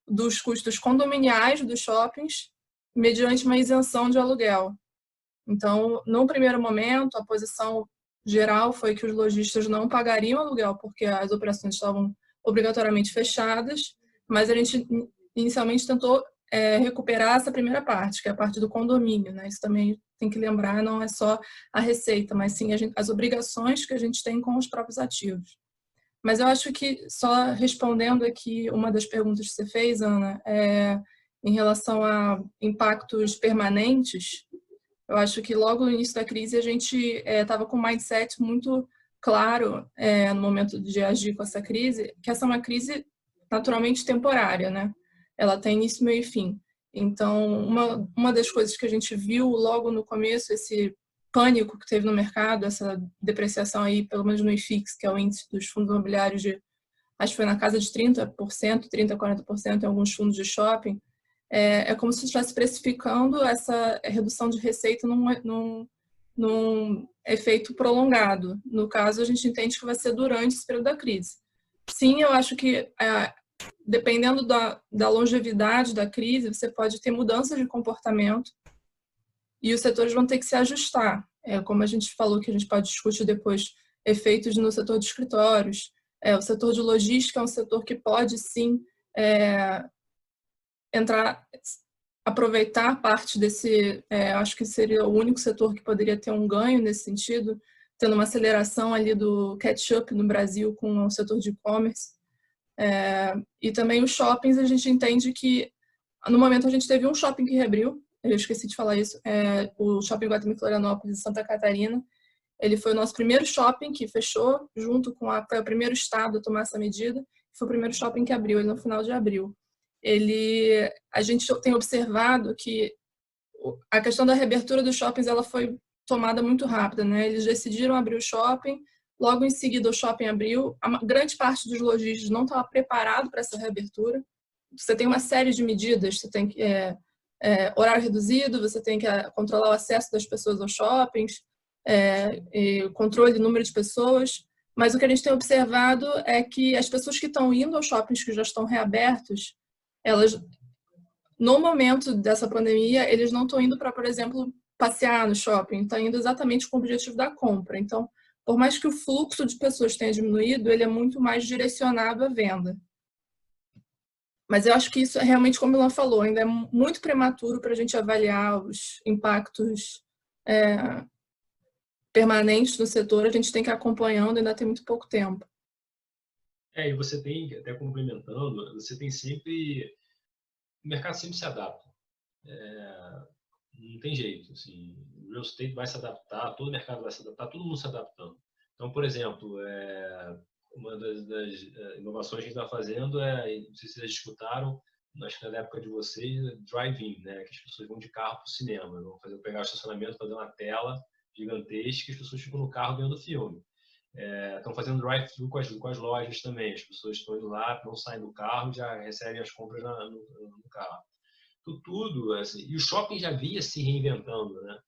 dos custos condominiais dos shoppings mediante uma isenção de aluguel. Então, no primeiro momento, a posição geral foi que os lojistas não pagariam aluguel porque as operações estavam obrigatoriamente fechadas, mas a gente inicialmente tentou recuperar essa primeira parte, que é a parte do condomínio, né? Isso também tem que lembrar, não é só a receita, mas sim as obrigações que a gente tem com os próprios ativos. Mas eu acho que, só respondendo aqui uma das perguntas que você fez, Ana, em relação a impactos permanentes, eu acho que logo no início da crise a gente estava com um mindset muito claro no momento de agir com essa crise, que essa é uma crise naturalmente temporária, né? Ela tem início, meio e fim. Então, uma das coisas que a gente viu logo no começo, esse pânico que teve no mercado, essa depreciação aí, pelo menos no IFIX, que é o índice dos fundos imobiliários, acho que foi na casa de 30%, 30%, 40% em alguns fundos de shopping, é como se estivesse precificando essa redução de receita num efeito prolongado. No caso, a gente entende que vai ser durante esse período da crise. Sim, eu acho que dependendo da longevidade da crise, você pode ter mudanças de comportamento e os setores vão ter que se ajustar. Como a gente falou, que a gente pode discutir depois efeitos no setor de escritórios. O setor de logística é um setor que pode, sim, aproveitar parte desse, acho que seria o único setor que poderia ter um ganho nesse sentido, tendo uma aceleração ali do catch-up no Brasil com o setor de e-commerce. E também os shoppings, a gente entende que, no momento, a gente teve um shopping que reabriu, eu esqueci de falar isso, o Shopping Guatemi Florianópolis de Santa Catarina. Ele foi o nosso primeiro shopping que fechou, junto com foi o primeiro estado a tomar essa medida, foi o primeiro shopping que abriu, no final de abril. A gente tem observado que a questão da reabertura dos shoppings ela foi tomada muito rápida, né? Eles decidiram abrir o shopping, logo em seguida o shopping abriu. A grande parte dos lojistas não estava preparado para essa reabertura. Você tem uma série de medidas, você tem que horário reduzido, você tem que controlar o acesso das pessoas aos shoppings, controle do número de pessoas. Mas o que a gente tem observado é que as pessoas que estão indo aos shoppings que já estão reabertos, elas, no momento dessa pandemia, eles não estão indo para, por exemplo, passear no shopping, estão indo exatamente com o objetivo da compra. Então, por mais que o fluxo de pessoas tenha diminuído, ele é muito mais direcionado à venda. Mas eu acho que isso é realmente, como o Ilan falou, ainda é muito prematuro para a gente avaliar os impactos permanentes no setor. A gente tem que ir acompanhando, ainda tem muito pouco tempo. E você tem, até complementando, você tem sempre... O mercado sempre se adapta. Não tem jeito. Assim, o real estate vai se adaptar, todo o mercado vai se adaptar, todo mundo se adaptando. Então, por exemplo, uma das inovações que a gente está fazendo não sei se vocês escutaram, acho que na época de vocês, drive-in, né? Que as pessoas vão de carro para o cinema, vão pegar o estacionamento, fazer uma tela gigantesca e as pessoas ficam no carro vendo o filme. Estão fazendo drive-thru com as lojas também. As pessoas estão indo lá, não saem do carro, já recebem as compras no carro. Tudo assim, e o shopping já vinha se reinventando, né?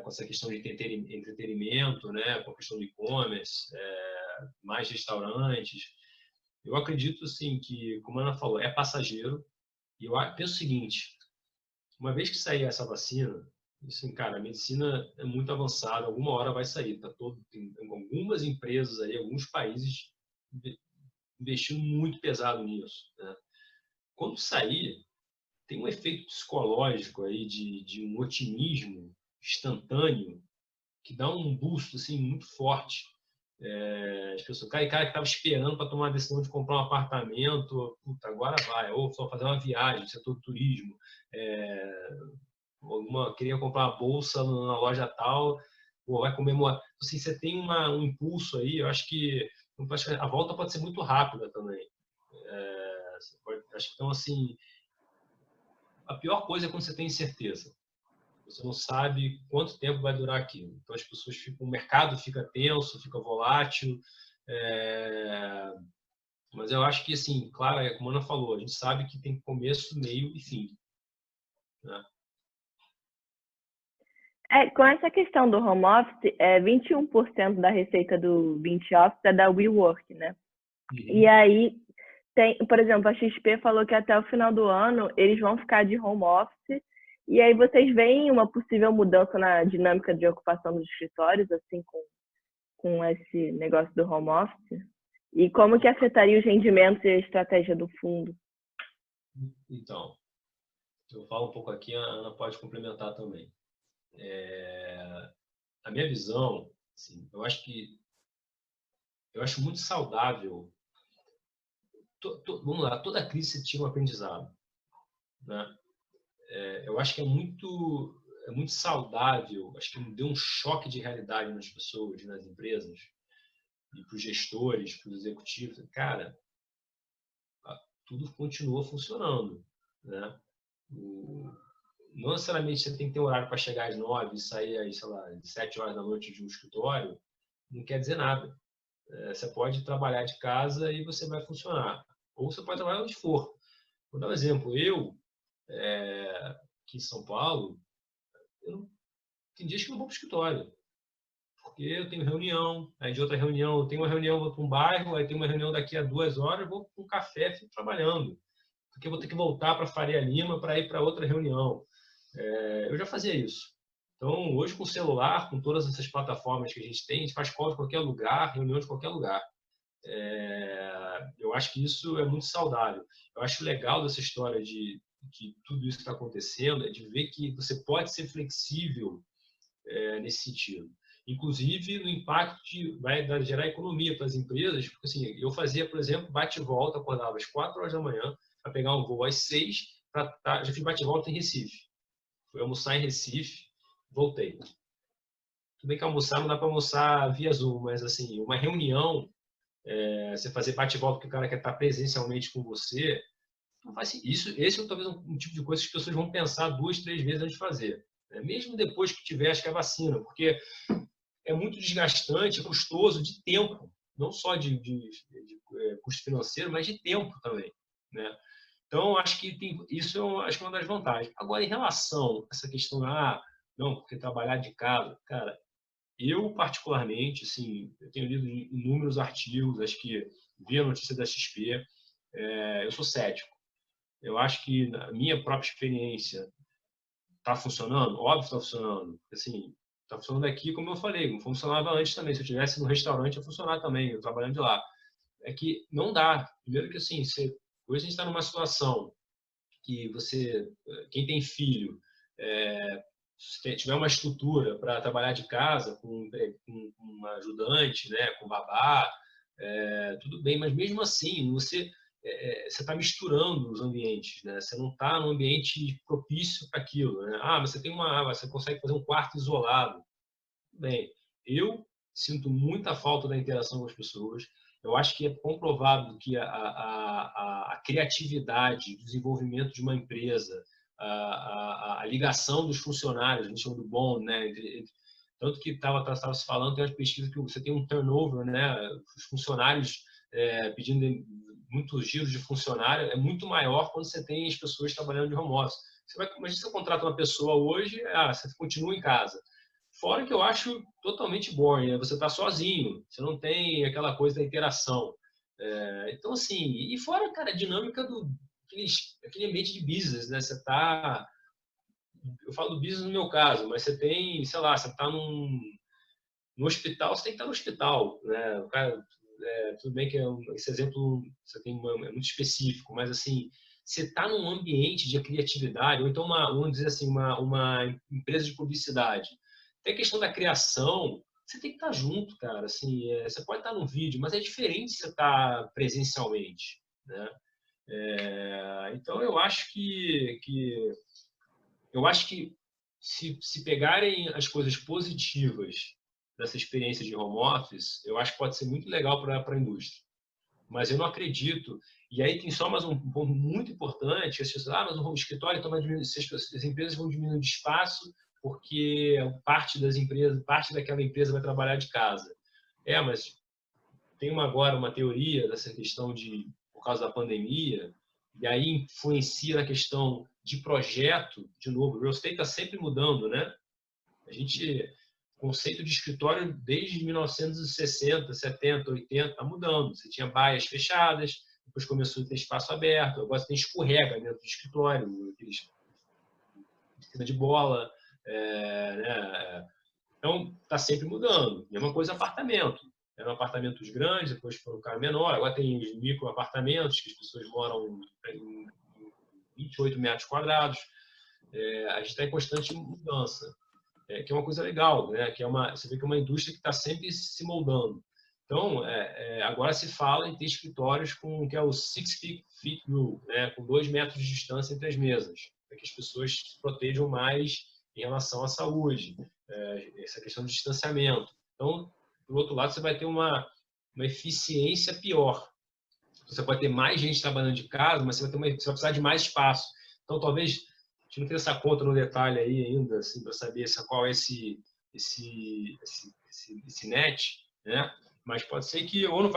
Com essa questão de entretenimento, né? Com a questão do e-commerce, mais restaurantes. Eu acredito assim que, como a Ana falou, é passageiro. E eu penso o seguinte: uma vez que sair essa vacina, assim, cara, a medicina é muito avançada, alguma hora vai sair. Tem algumas empresas aí, alguns países investindo muito pesado nisso, né? Quando sair, tem um efeito psicológico aí de um otimismo instantâneo que dá um boost assim, muito forte. As pessoas, cara que estava esperando para tomar a decisão de comprar um apartamento, puta, agora vai, ou só fazer uma viagem, setor do turismo, queria comprar uma bolsa na loja tal, ou vai comemorar. Assim, você tem um impulso aí, eu acho que a volta pode ser muito rápida também. Acho que, então, assim, a pior coisa é quando você tem incerteza. Você não sabe quanto tempo vai durar aquilo. Então, as pessoas o mercado fica tenso, fica volátil. Mas eu acho que, assim, claro, como a Ana falou, a gente sabe que tem começo, meio e fim, né? Com essa questão do home office, 21% da receita do 20 Office é da WeWork, né? Uhum. E aí, por exemplo, a XP falou que até o final do ano eles vão ficar de home office. E aí vocês veem uma possível mudança na dinâmica de ocupação dos escritórios, assim, com esse negócio do home office? E como que afetaria os rendimentos e a estratégia do fundo? Então, eu falo um pouco aqui, a Ana pode complementar também. A minha visão, assim, eu acho muito saudável. Vamos lá, toda crise tira um aprendizado, né? Eu acho que é muito saudável, acho que deu um choque de realidade nas pessoas, nas empresas, e para os gestores, para os executivos. Cara, tudo continua funcionando, né? Não necessariamente você tem que ter horário para chegar às 9 e sair aí, sei lá, às 7 horas da noite de um escritório, não quer dizer nada. Você pode trabalhar de casa e você vai funcionar. Ou você pode trabalhar onde for. Vou dar um exemplo. Aqui em São Paulo, tem dias que eu não vou para o escritório. Porque eu tenho reunião, aí de outra reunião, eu tenho uma reunião, vou para um bairro, aí tenho uma reunião daqui a 2 horas, eu vou para um café, fico trabalhando. Porque eu vou ter que voltar para Faria Lima para ir para outra reunião. Eu já fazia isso. Então, hoje com o celular, com todas essas plataformas que a gente faz call de qualquer lugar, reunião de qualquer lugar. Eu acho que isso é muito saudável. Eu acho legal dessa história de que tudo isso está acontecendo, é de ver que você pode ser flexível nesse sentido. Inclusive, no impacto vai gerar economia para as empresas, porque assim, eu fazia, por exemplo, bate-volta, acordava às 4 horas da manhã para pegar um voo às 6, já fiz bate-volta em Recife. Fui almoçar em Recife, voltei. Tudo bem que almoçar não dá para almoçar via Zoom, mas assim, uma reunião, você fazer bate-volta que o cara quer estar presencialmente com você, não faz isso. Esse é talvez um tipo de coisa que as pessoas vão pensar 2, 3 vezes antes de fazer. Mesmo depois que tiver, acho que é a vacina, porque é muito desgastante, custoso de tempo, não só de custo financeiro, mas de tempo também, né? Então, acho que isso acho que é uma das vantagens. Agora, em relação a essa questão, não, porque trabalhar de casa, cara, eu particularmente, assim, eu tenho lido inúmeros artigos, acho que vi a notícia da XP, eu sou cético. Eu acho que na minha própria experiência está funcionando, óbvio que está funcionando, assim, está funcionando aqui, como eu falei, não funcionava antes também. Se eu estivesse no restaurante, ia funcionar também, eu trabalhando de lá. É que não dá. Primeiro que, assim, hoje a gente está numa situação que quem tem filho, se tiver uma estrutura para trabalhar de casa, com um ajudante, né, com babá, tudo bem, mas mesmo assim, você está misturando os ambientes, né? Você não está num ambiente propício para aquilo, né? Mas você consegue fazer um quarto isolado. Bem, eu sinto muita falta da interação com as pessoas. Eu acho que é comprovado que a criatividade, o desenvolvimento de uma empresa, a ligação dos funcionários, a gente chama do bond, né? Tanto que estava se falando, tem uma pesquisa que você tem um turnover, né? Os funcionários pedindo muitos giros de funcionário, é muito maior quando você tem as pessoas trabalhando de home office. Imagina se você contrata uma pessoa hoje, você continua em casa. Fora que eu acho totalmente boring, né? Você está sozinho, você não tem aquela coisa da interação. Então, assim, e fora, cara, a dinâmica aquele ambiente de business, né? Você está... Eu falo do business no meu caso, mas você tem, sei lá, você está no hospital, você tem que estar no hospital, né? O cara, tudo bem que esse exemplo é muito específico, mas assim, você está num ambiente de criatividade, ou então vamos dizer assim, uma empresa de publicidade. Tem a questão da criação, você tem que estar junto, cara. Assim, você pode estar no vídeo, mas é diferente você estar presencialmente, né? Então eu acho que se pegarem as coisas positivas dessa experiência de home office, eu acho que pode ser muito legal para a indústria. Mas eu não acredito. E aí tem só mais um ponto muito importante, as pessoas, mas o escritório então vai diminuir, as empresas vão diminuir de espaço porque parte daquela empresa vai trabalhar de casa. Mas tem agora uma teoria dessa questão por causa da pandemia, e aí influencia na questão de projeto, de novo, o real estate está sempre mudando, né? O conceito de escritório desde 1960, 70, 80 está mudando. Você tinha baias fechadas, depois começou a ter espaço aberto, agora você tem escorrega dentro do escritório, aqueles piscina de bola, né? Então está sempre mudando. Mesma coisa apartamento. Eram apartamentos grandes, depois foram ficar menor, agora tem os micro apartamentos que as pessoas moram em 28 metros quadrados. A gente está em constante mudança. Que é uma coisa legal, né? Você vê que é uma indústria que está sempre se moldando. Então, agora se fala em ter escritórios que é o 6 feet rule, né? Com 2 metros de distância entre as mesas, para que as pessoas se protejam mais em relação à saúde, essa questão de distanciamento. Então, por outro lado, você vai ter uma eficiência pior. Você pode ter mais gente trabalhando de casa, mas você vai precisar de mais espaço. Então, talvez a gente não tenha essa conta no detalhe aí ainda, assim, para saber qual é esse net, né? Mas pode ser que ou não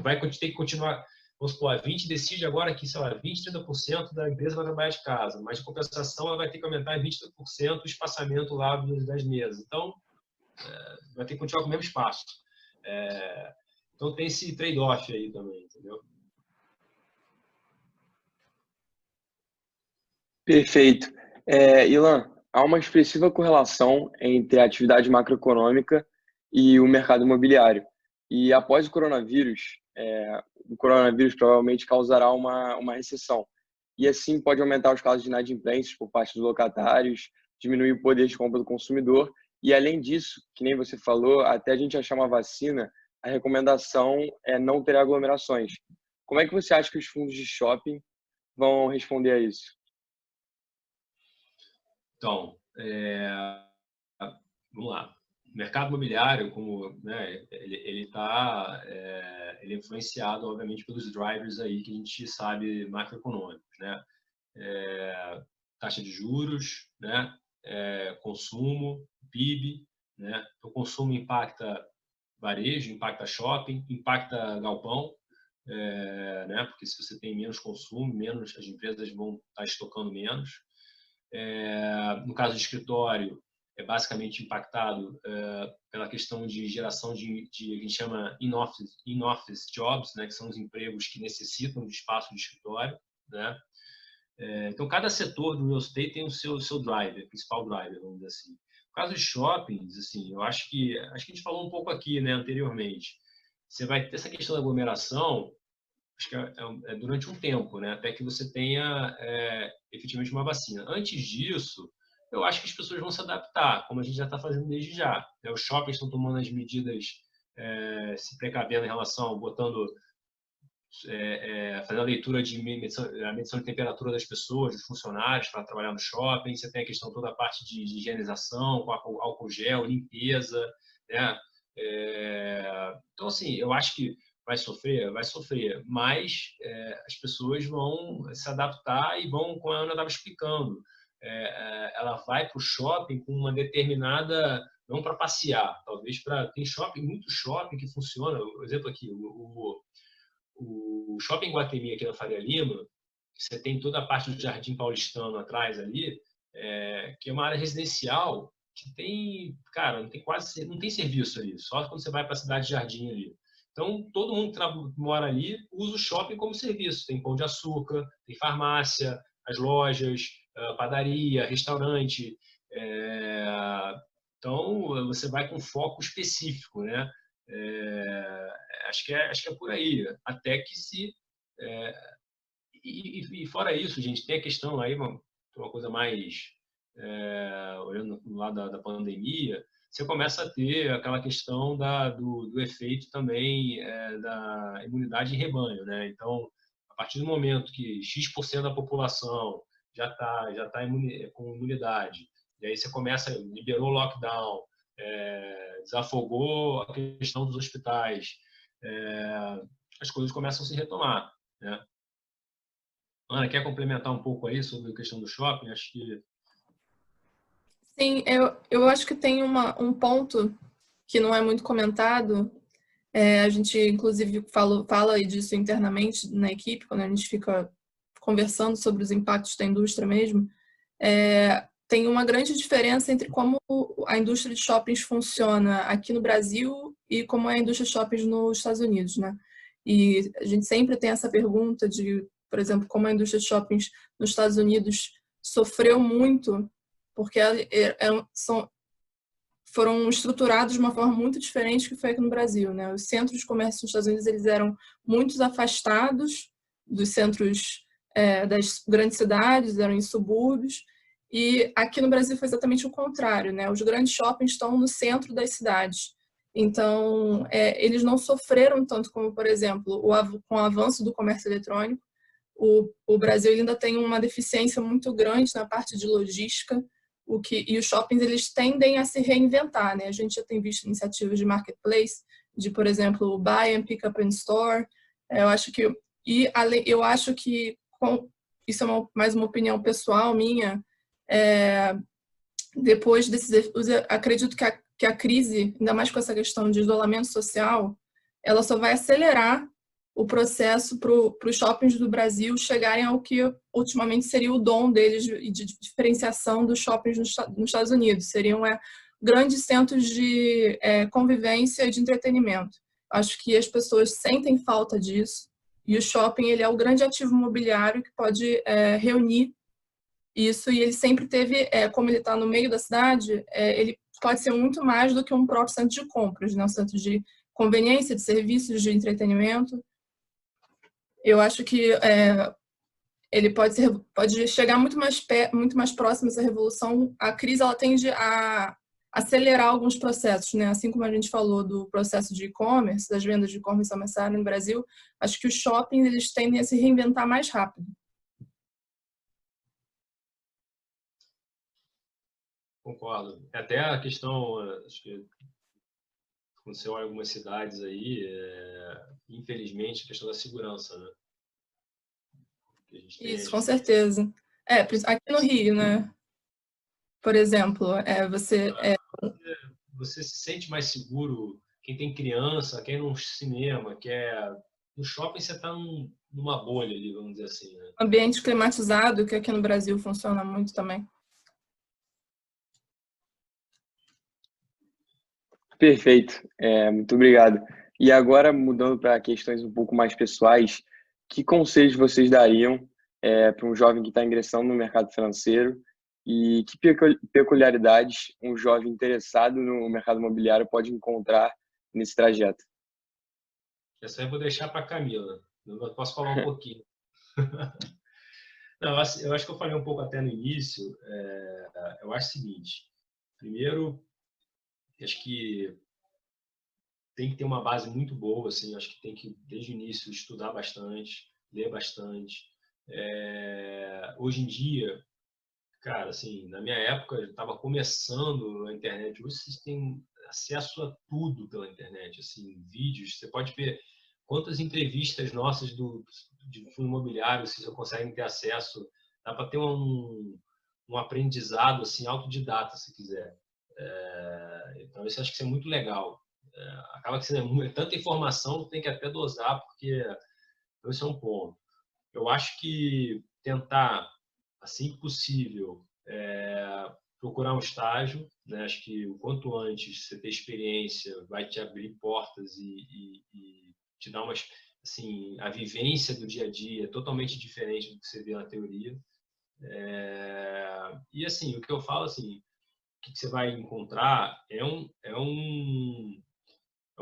vai ter que continuar, vamos supor, a 20 decide agora que, sei lá, 20, 30% da empresa vai trabalhar de casa, mas de compensação ela vai ter que aumentar em 20% o espaçamento lá das mesas. Então, vai ter que continuar com o mesmo espaço. Então tem esse trade-off aí também, entendeu? Perfeito. Ilan, há uma expressiva correlação entre a atividade macroeconômica e o mercado imobiliário. E após o coronavírus provavelmente causará uma recessão. E assim pode aumentar os casos de inadimplências por parte dos locatários, diminuir o poder de compra do consumidor. E além disso, que nem você falou, até a gente achar uma vacina, a recomendação é não ter aglomerações. Como é que você acha que os fundos de shopping vão responder a isso? Então, vamos lá. O mercado imobiliário, como, né, ele é influenciado, obviamente, pelos drivers aí que a gente sabe macroeconômicos, né? Taxa de juros, né? Consumo, PIB, né? O consumo impacta varejo, impacta shopping, impacta galpão, né? Porque se você tem menos consumo, menos as empresas vão estar estocando menos. No caso de escritório, é basicamente impactado pela questão de geração de a gente chama in-office jobs, né, que são os empregos que necessitam de espaço de escritório, né? Então, cada setor do real estate tem o seu driver, principal driver, vamos dizer assim. No caso de shoppings, assim, eu acho que a gente falou um pouco aqui, né, anteriormente. Você vai ter essa questão da aglomeração, acho que é durante um tempo, né, até que você tenha efetivamente uma vacina. Antes disso, eu acho que as pessoas vão se adaptar, como a gente já está fazendo desde já. Os shoppings estão tomando as medidas, se precavendo em relação, fazendo a leitura de medição de temperatura das pessoas, dos funcionários para trabalhar no shopping. Você tem a questão toda a parte de higienização, com álcool gel, limpeza, né? Então, assim, eu acho que vai sofrer, mas as pessoas vão se adaptar e vão, como a Ana estava explicando, ela vai para o shopping com uma determinada, não para passear, talvez tem muito shopping que funciona. Por exemplo, aqui, o Shopping Guatemi aqui na Faria Lima, você tem toda a parte do Jardim Paulistano atrás ali, que é uma área residencial que tem, cara, não tem serviço ali, só quando você vai para a cidade de Jardim ali. Então, todo mundo que mora ali usa o shopping como serviço. Tem pão de açúcar, tem farmácia, as lojas, padaria, restaurante. Então, você vai com foco específico, né? Acho que é por aí. Até que e fora isso, gente, tem a questão aí, uma coisa mais olhando no lado da pandemia, você começa a ter aquela questão do efeito também da imunidade em rebanho, né? Então, a partir do momento que X% da população já tá com imunidade, e aí você liberou o lockdown, desafogou a questão dos hospitais, as coisas começam a se retomar, né? Ana, quer complementar um pouco aí sobre a questão do shopping? Acho que... Sim, eu acho que tem um ponto que não é muito comentado. A gente, inclusive, fala disso internamente na equipe, quando a gente fica conversando sobre os impactos da indústria mesmo. Tem uma grande diferença entre como a indústria de shoppings funciona aqui no Brasil e como é a indústria de shoppings nos Estados Unidos, né? E a gente sempre tem essa pergunta de, por exemplo, como a indústria de shoppings nos Estados Unidos sofreu muito, porque foram estruturados de uma forma muito diferente que foi aqui no Brasil, né? Os centros de comércio nos Estados Unidos, eles eram muito afastados dos centros das grandes cidades, eram em subúrbios, e aqui no Brasil foi exatamente o contrário, né? Os grandes shoppings estão no centro das cidades. Então, eles não sofreram tanto como, por exemplo, com o avanço do comércio eletrônico. O Brasil ainda tem uma deficiência muito grande na parte de logística, e os shoppings eles tendem a se reinventar, né? A gente já tem visto iniciativas de marketplace, de, por exemplo, buy and pick up in store. Eu acho que isso é mais uma opinião pessoal minha. Depois acredito que a crise, ainda mais com essa questão de isolamento social, ela só vai acelerar o processo para os shoppings do Brasil chegarem ao que ultimamente seria o dom deles de diferenciação dos shoppings nos Estados Unidos. Seriam grandes centros de convivência e de entretenimento. Acho que as pessoas sentem falta disso, e o shopping ele é o grande ativo imobiliário que pode reunir Isso, e ele sempre teve, como ele está no meio da cidade, ele pode ser muito mais do que um próprio centro de compras, né? Um centro de conveniência, de serviços, de entretenimento. Eu acho que ele pode chegar muito mais próximo dessa revolução. A crise ela tende a acelerar alguns processos, né? Assim como a gente falou do processo de e-commerce, das vendas de e-commerce começarem no Brasil, acho que os shoppings eles tendem a se reinventar mais rápido. Concordo. Até a questão, acho que aconteceu em algumas cidades aí, infelizmente, a questão da segurança, né? Que a gente tem Isso, com certeza. Aqui no Rio, né? Por exemplo, você se sente mais seguro, quem tem criança, quer ir num cinema, no shopping você está numa bolha ali, vamos dizer assim, né? Ambiente climatizado, que aqui no Brasil funciona muito também. Perfeito, muito obrigado. E agora, mudando para questões um pouco mais pessoais, que conselhos vocês dariam para um jovem que está ingressando no mercado financeiro e que peculiaridades um jovem interessado no mercado imobiliário pode encontrar nesse trajeto? Essa aí eu vou deixar para a Camila. Eu posso falar um pouquinho. Não, eu acho que eu falei um pouco até no início. Eu acho o seguinte. Primeiro, acho que tem que ter uma base muito boa, assim. Acho que tem que, desde o início, estudar bastante, ler bastante. Hoje em dia, cara, assim, na minha época, eu estava começando a internet. Hoje vocês têm acesso a tudo pela internet, assim, vídeos. Você pode ver quantas entrevistas nossas de fundo imobiliário vocês já conseguem ter acesso. Dá para ter um aprendizado assim autodidata, se quiser. Então isso acho que isso é muito legal. Acaba que sendo tanta informação, tem que até dosar, porque então, esse é um ponto. Eu acho que tentar, assim que possível, procurar um estágio, né? Acho que o quanto antes você ter experiência vai te abrir portas e te dar assim, a vivência do dia a dia é totalmente diferente do que você vê na teoria. E assim, o que eu falo assim, o que você vai encontrar é um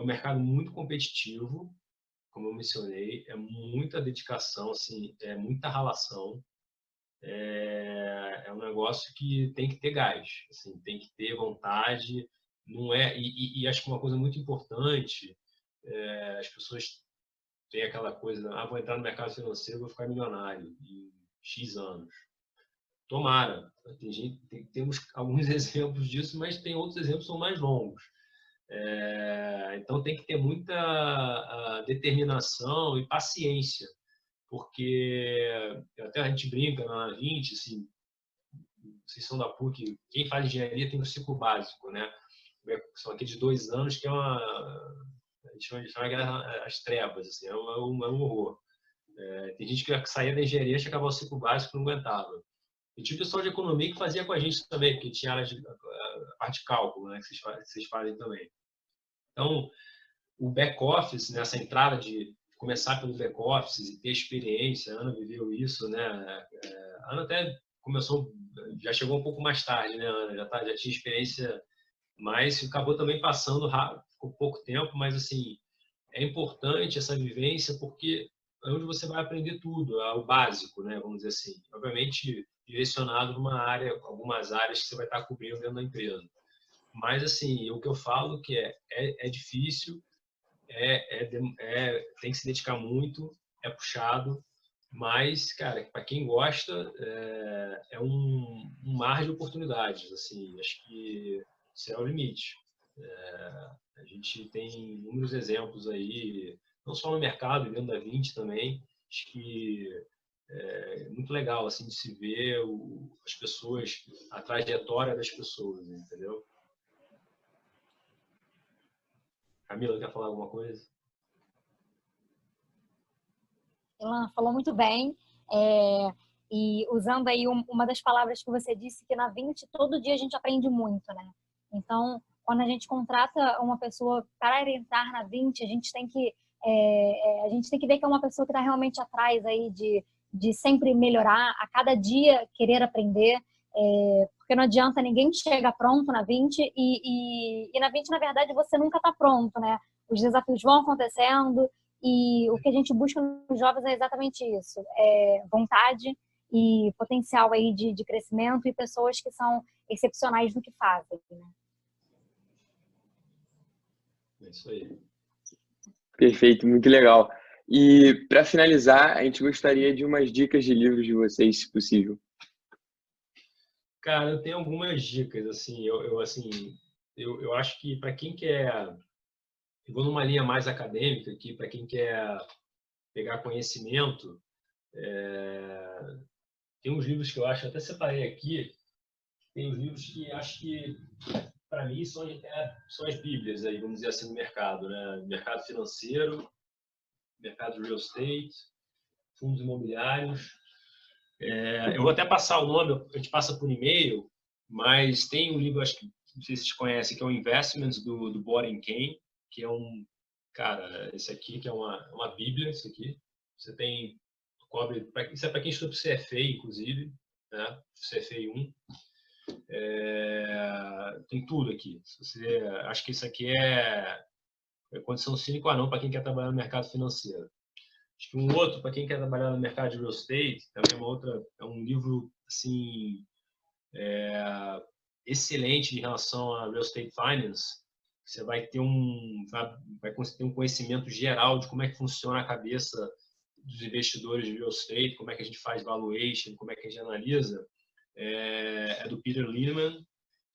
mercado muito competitivo, como eu mencionei, é muita dedicação, assim, é muita ralação. É um negócio que tem que ter gás, assim, tem que ter vontade, não e acho que uma coisa muito importante, as pessoas têm aquela coisa, vou entrar no mercado financeiro, vou ficar milionário em X anos. Tomara, temos alguns exemplos disso, mas tem outros exemplos que são mais longos. Então tem que ter muita determinação e paciência, porque até a gente brinca na 20, assim, vocês são da PUC, quem faz engenharia tem um ciclo básico, né? São aqueles 2 anos que a gente chama as trevas, assim, é um horror. Tem gente que saía da engenharia, achava que acabava o ciclo básico e não aguentava. E tinha pessoal de economia que fazia com a gente também, porque tinha a parte de cálculo, né, que vocês fazem também. Então, o back-office, nessa entrada de começar pelo back-office e ter experiência, a Ana viveu isso, né? A Ana até começou, já chegou um pouco mais tarde, né, Ana? Já tinha experiência, mas acabou também passando rápido, ficou pouco tempo, mas assim, é importante essa vivência porque é onde você vai aprender tudo, é o básico, né? Vamos dizer assim. Obviamente, direcionado numa área, algumas áreas que você vai estar cobrindo dentro da empresa. Mas, assim, o que eu falo que é difícil, tem que se dedicar muito, é puxado, mas, cara, para quem gosta, é um mar de oportunidades, assim, acho que esse é o limite. A gente tem inúmeros exemplos aí, não só no mercado, dentro da 20 também, acho que é muito legal, assim, de se ver as pessoas, a trajetória das pessoas, entendeu? Camila, quer falar alguma coisa? Ilan falou muito bem. E usando aí uma das palavras que você disse, que na 20 todo dia a gente aprende muito, né? Então, quando a gente contrata uma pessoa para entrar na 20, a gente tem que ver que é uma pessoa que está realmente atrás aí de de sempre melhorar, a cada dia querer aprender, porque não adianta, ninguém chega pronto na 20 e na 20, na verdade, você nunca está pronto, né? Os desafios vão acontecendo e o que a gente busca nos jovens é exatamente isso, vontade e potencial aí de crescimento e pessoas que são excepcionais no que fazem, né? É isso aí. Perfeito, muito legal. E para finalizar, a gente gostaria de umas dicas de livros de vocês, se possível. Cara, eu tenho algumas dicas, assim, eu acho que para quem quer, eu vou numa linha mais acadêmica aqui, para quem quer pegar conhecimento, tem uns livros que eu acho, até separei aqui, tem uns livros que acho que, para mim, são as bíblias, aí, vamos dizer assim, no mercado, né? Mercado financeiro, mercado de real estate, fundos imobiliários. Eu vou até passar o nome, a gente passa por e-mail, mas tem um livro, acho que não sei se vocês conhecem, que é o Investments, do Boring Kane, que é cara, esse aqui, que é uma bíblia, isso aqui. Você tem, isso é para quem estuda para o CFA, inclusive, né? CFA 1. Tem tudo aqui. Acho que isso aqui é condição sine qua non para quem quer trabalhar no mercado financeiro. Acho que um outro, para quem quer trabalhar no mercado de real estate, também é um livro assim, excelente em relação a real estate finance. Você vai ter vai ter um conhecimento geral de como é que funciona a cabeça dos investidores de real estate, como é que a gente faz valuation, como é que a gente analisa. É do Peter Linneman,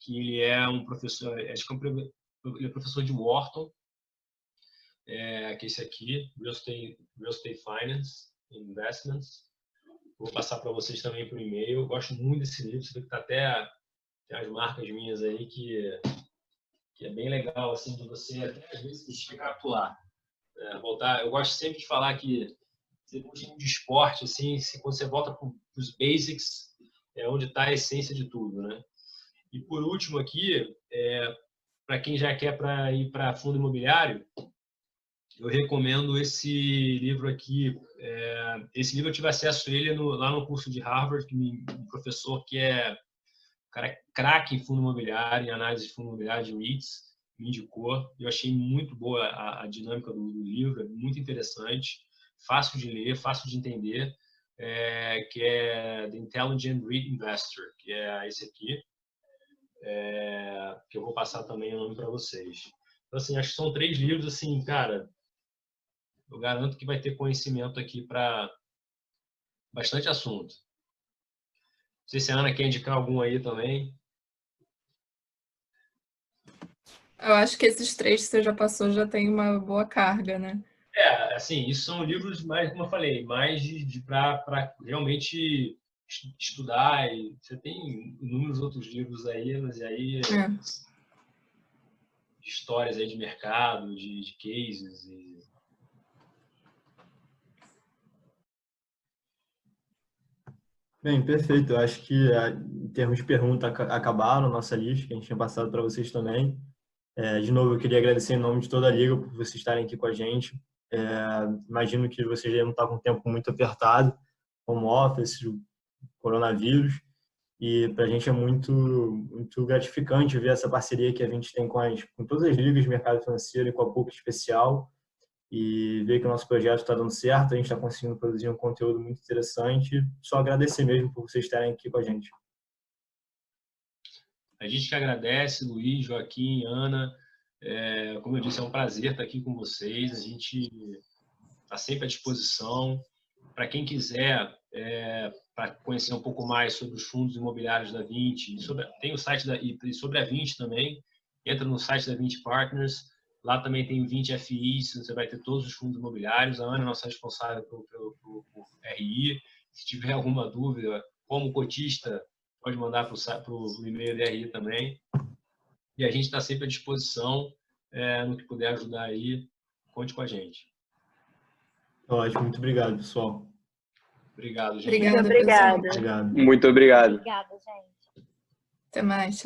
que ele é um professor, acho que ele é professor de Wharton, que é esse aqui, Real Estate Finance Investments. Vou passar para vocês também por e-mail. Eu gosto muito desse livro, você vê que tá até tem as marcas minhas aí que é bem legal, assim, de você até às vezes recapitular. Eu gosto sempre de falar que você gosta de esporte, assim, quando você volta para os basics, é onde está a essência de tudo, né? E por último aqui, para quem já quer ir para fundo imobiliário, eu recomendo esse livro aqui. Esse livro eu tive acesso a ele lá no curso de Harvard, que um professor que cara é craque em fundo imobiliário, em análise de fundo imobiliário de REITs, me indicou. Eu achei muito boa a dinâmica do livro, é muito interessante, fácil de ler, fácil de entender, que é The Intelligent REIT Investor, que é esse aqui, que eu vou passar também o nome para vocês. Então, assim, acho que são 3 livros, assim, cara, eu garanto que vai ter conhecimento aqui para bastante assunto. Não sei se a Ana quer indicar algum aí também. Eu acho que esses 3 que você já passou já tem uma boa carga, né? Assim, isso são livros mais, como eu falei, mais para realmente estudar. E você tem inúmeros outros livros aí, mas aí de histórias aí de mercado, de cases. Bem, perfeito. Eu acho que em termos de pergunta acabaram a nossa lista, que a gente tinha passado para vocês também. De novo, eu queria agradecer em nome de toda a Liga por vocês estarem aqui com a gente. Imagino que vocês devem estar com o tempo muito apertado, home office, coronavírus, e para a gente é muito, muito gratificante ver essa parceria que a gente tem com todas as ligas de mercado financeiro e com a PUC especial, e ver que o nosso projeto está dando certo, a gente está conseguindo produzir um conteúdo muito interessante. Só agradecer mesmo por vocês estarem aqui com a gente. A gente que agradece, Luiz, Joaquim, Ana. Como eu disse, é um prazer estar aqui com vocês. A gente está sempre à disposição. Para quem quiser, para conhecer um pouco mais sobre os fundos imobiliários da 20, tem o site e sobre a 20 também, entra no site da 20 Partners. Lá também tem 20 FIs, você vai ter todos os fundos imobiliários. A Ana é nossa responsável por RI. Se tiver alguma dúvida, como cotista, pode mandar para o e-mail da RI também. E a gente está sempre à disposição, no que puder ajudar aí, conte com a gente. Ótimo, muito obrigado, pessoal. Obrigado, gente. Obrigada, Muito obrigada. pessoal. Obrigado. Muito obrigado. Obrigada, gente. Até mais.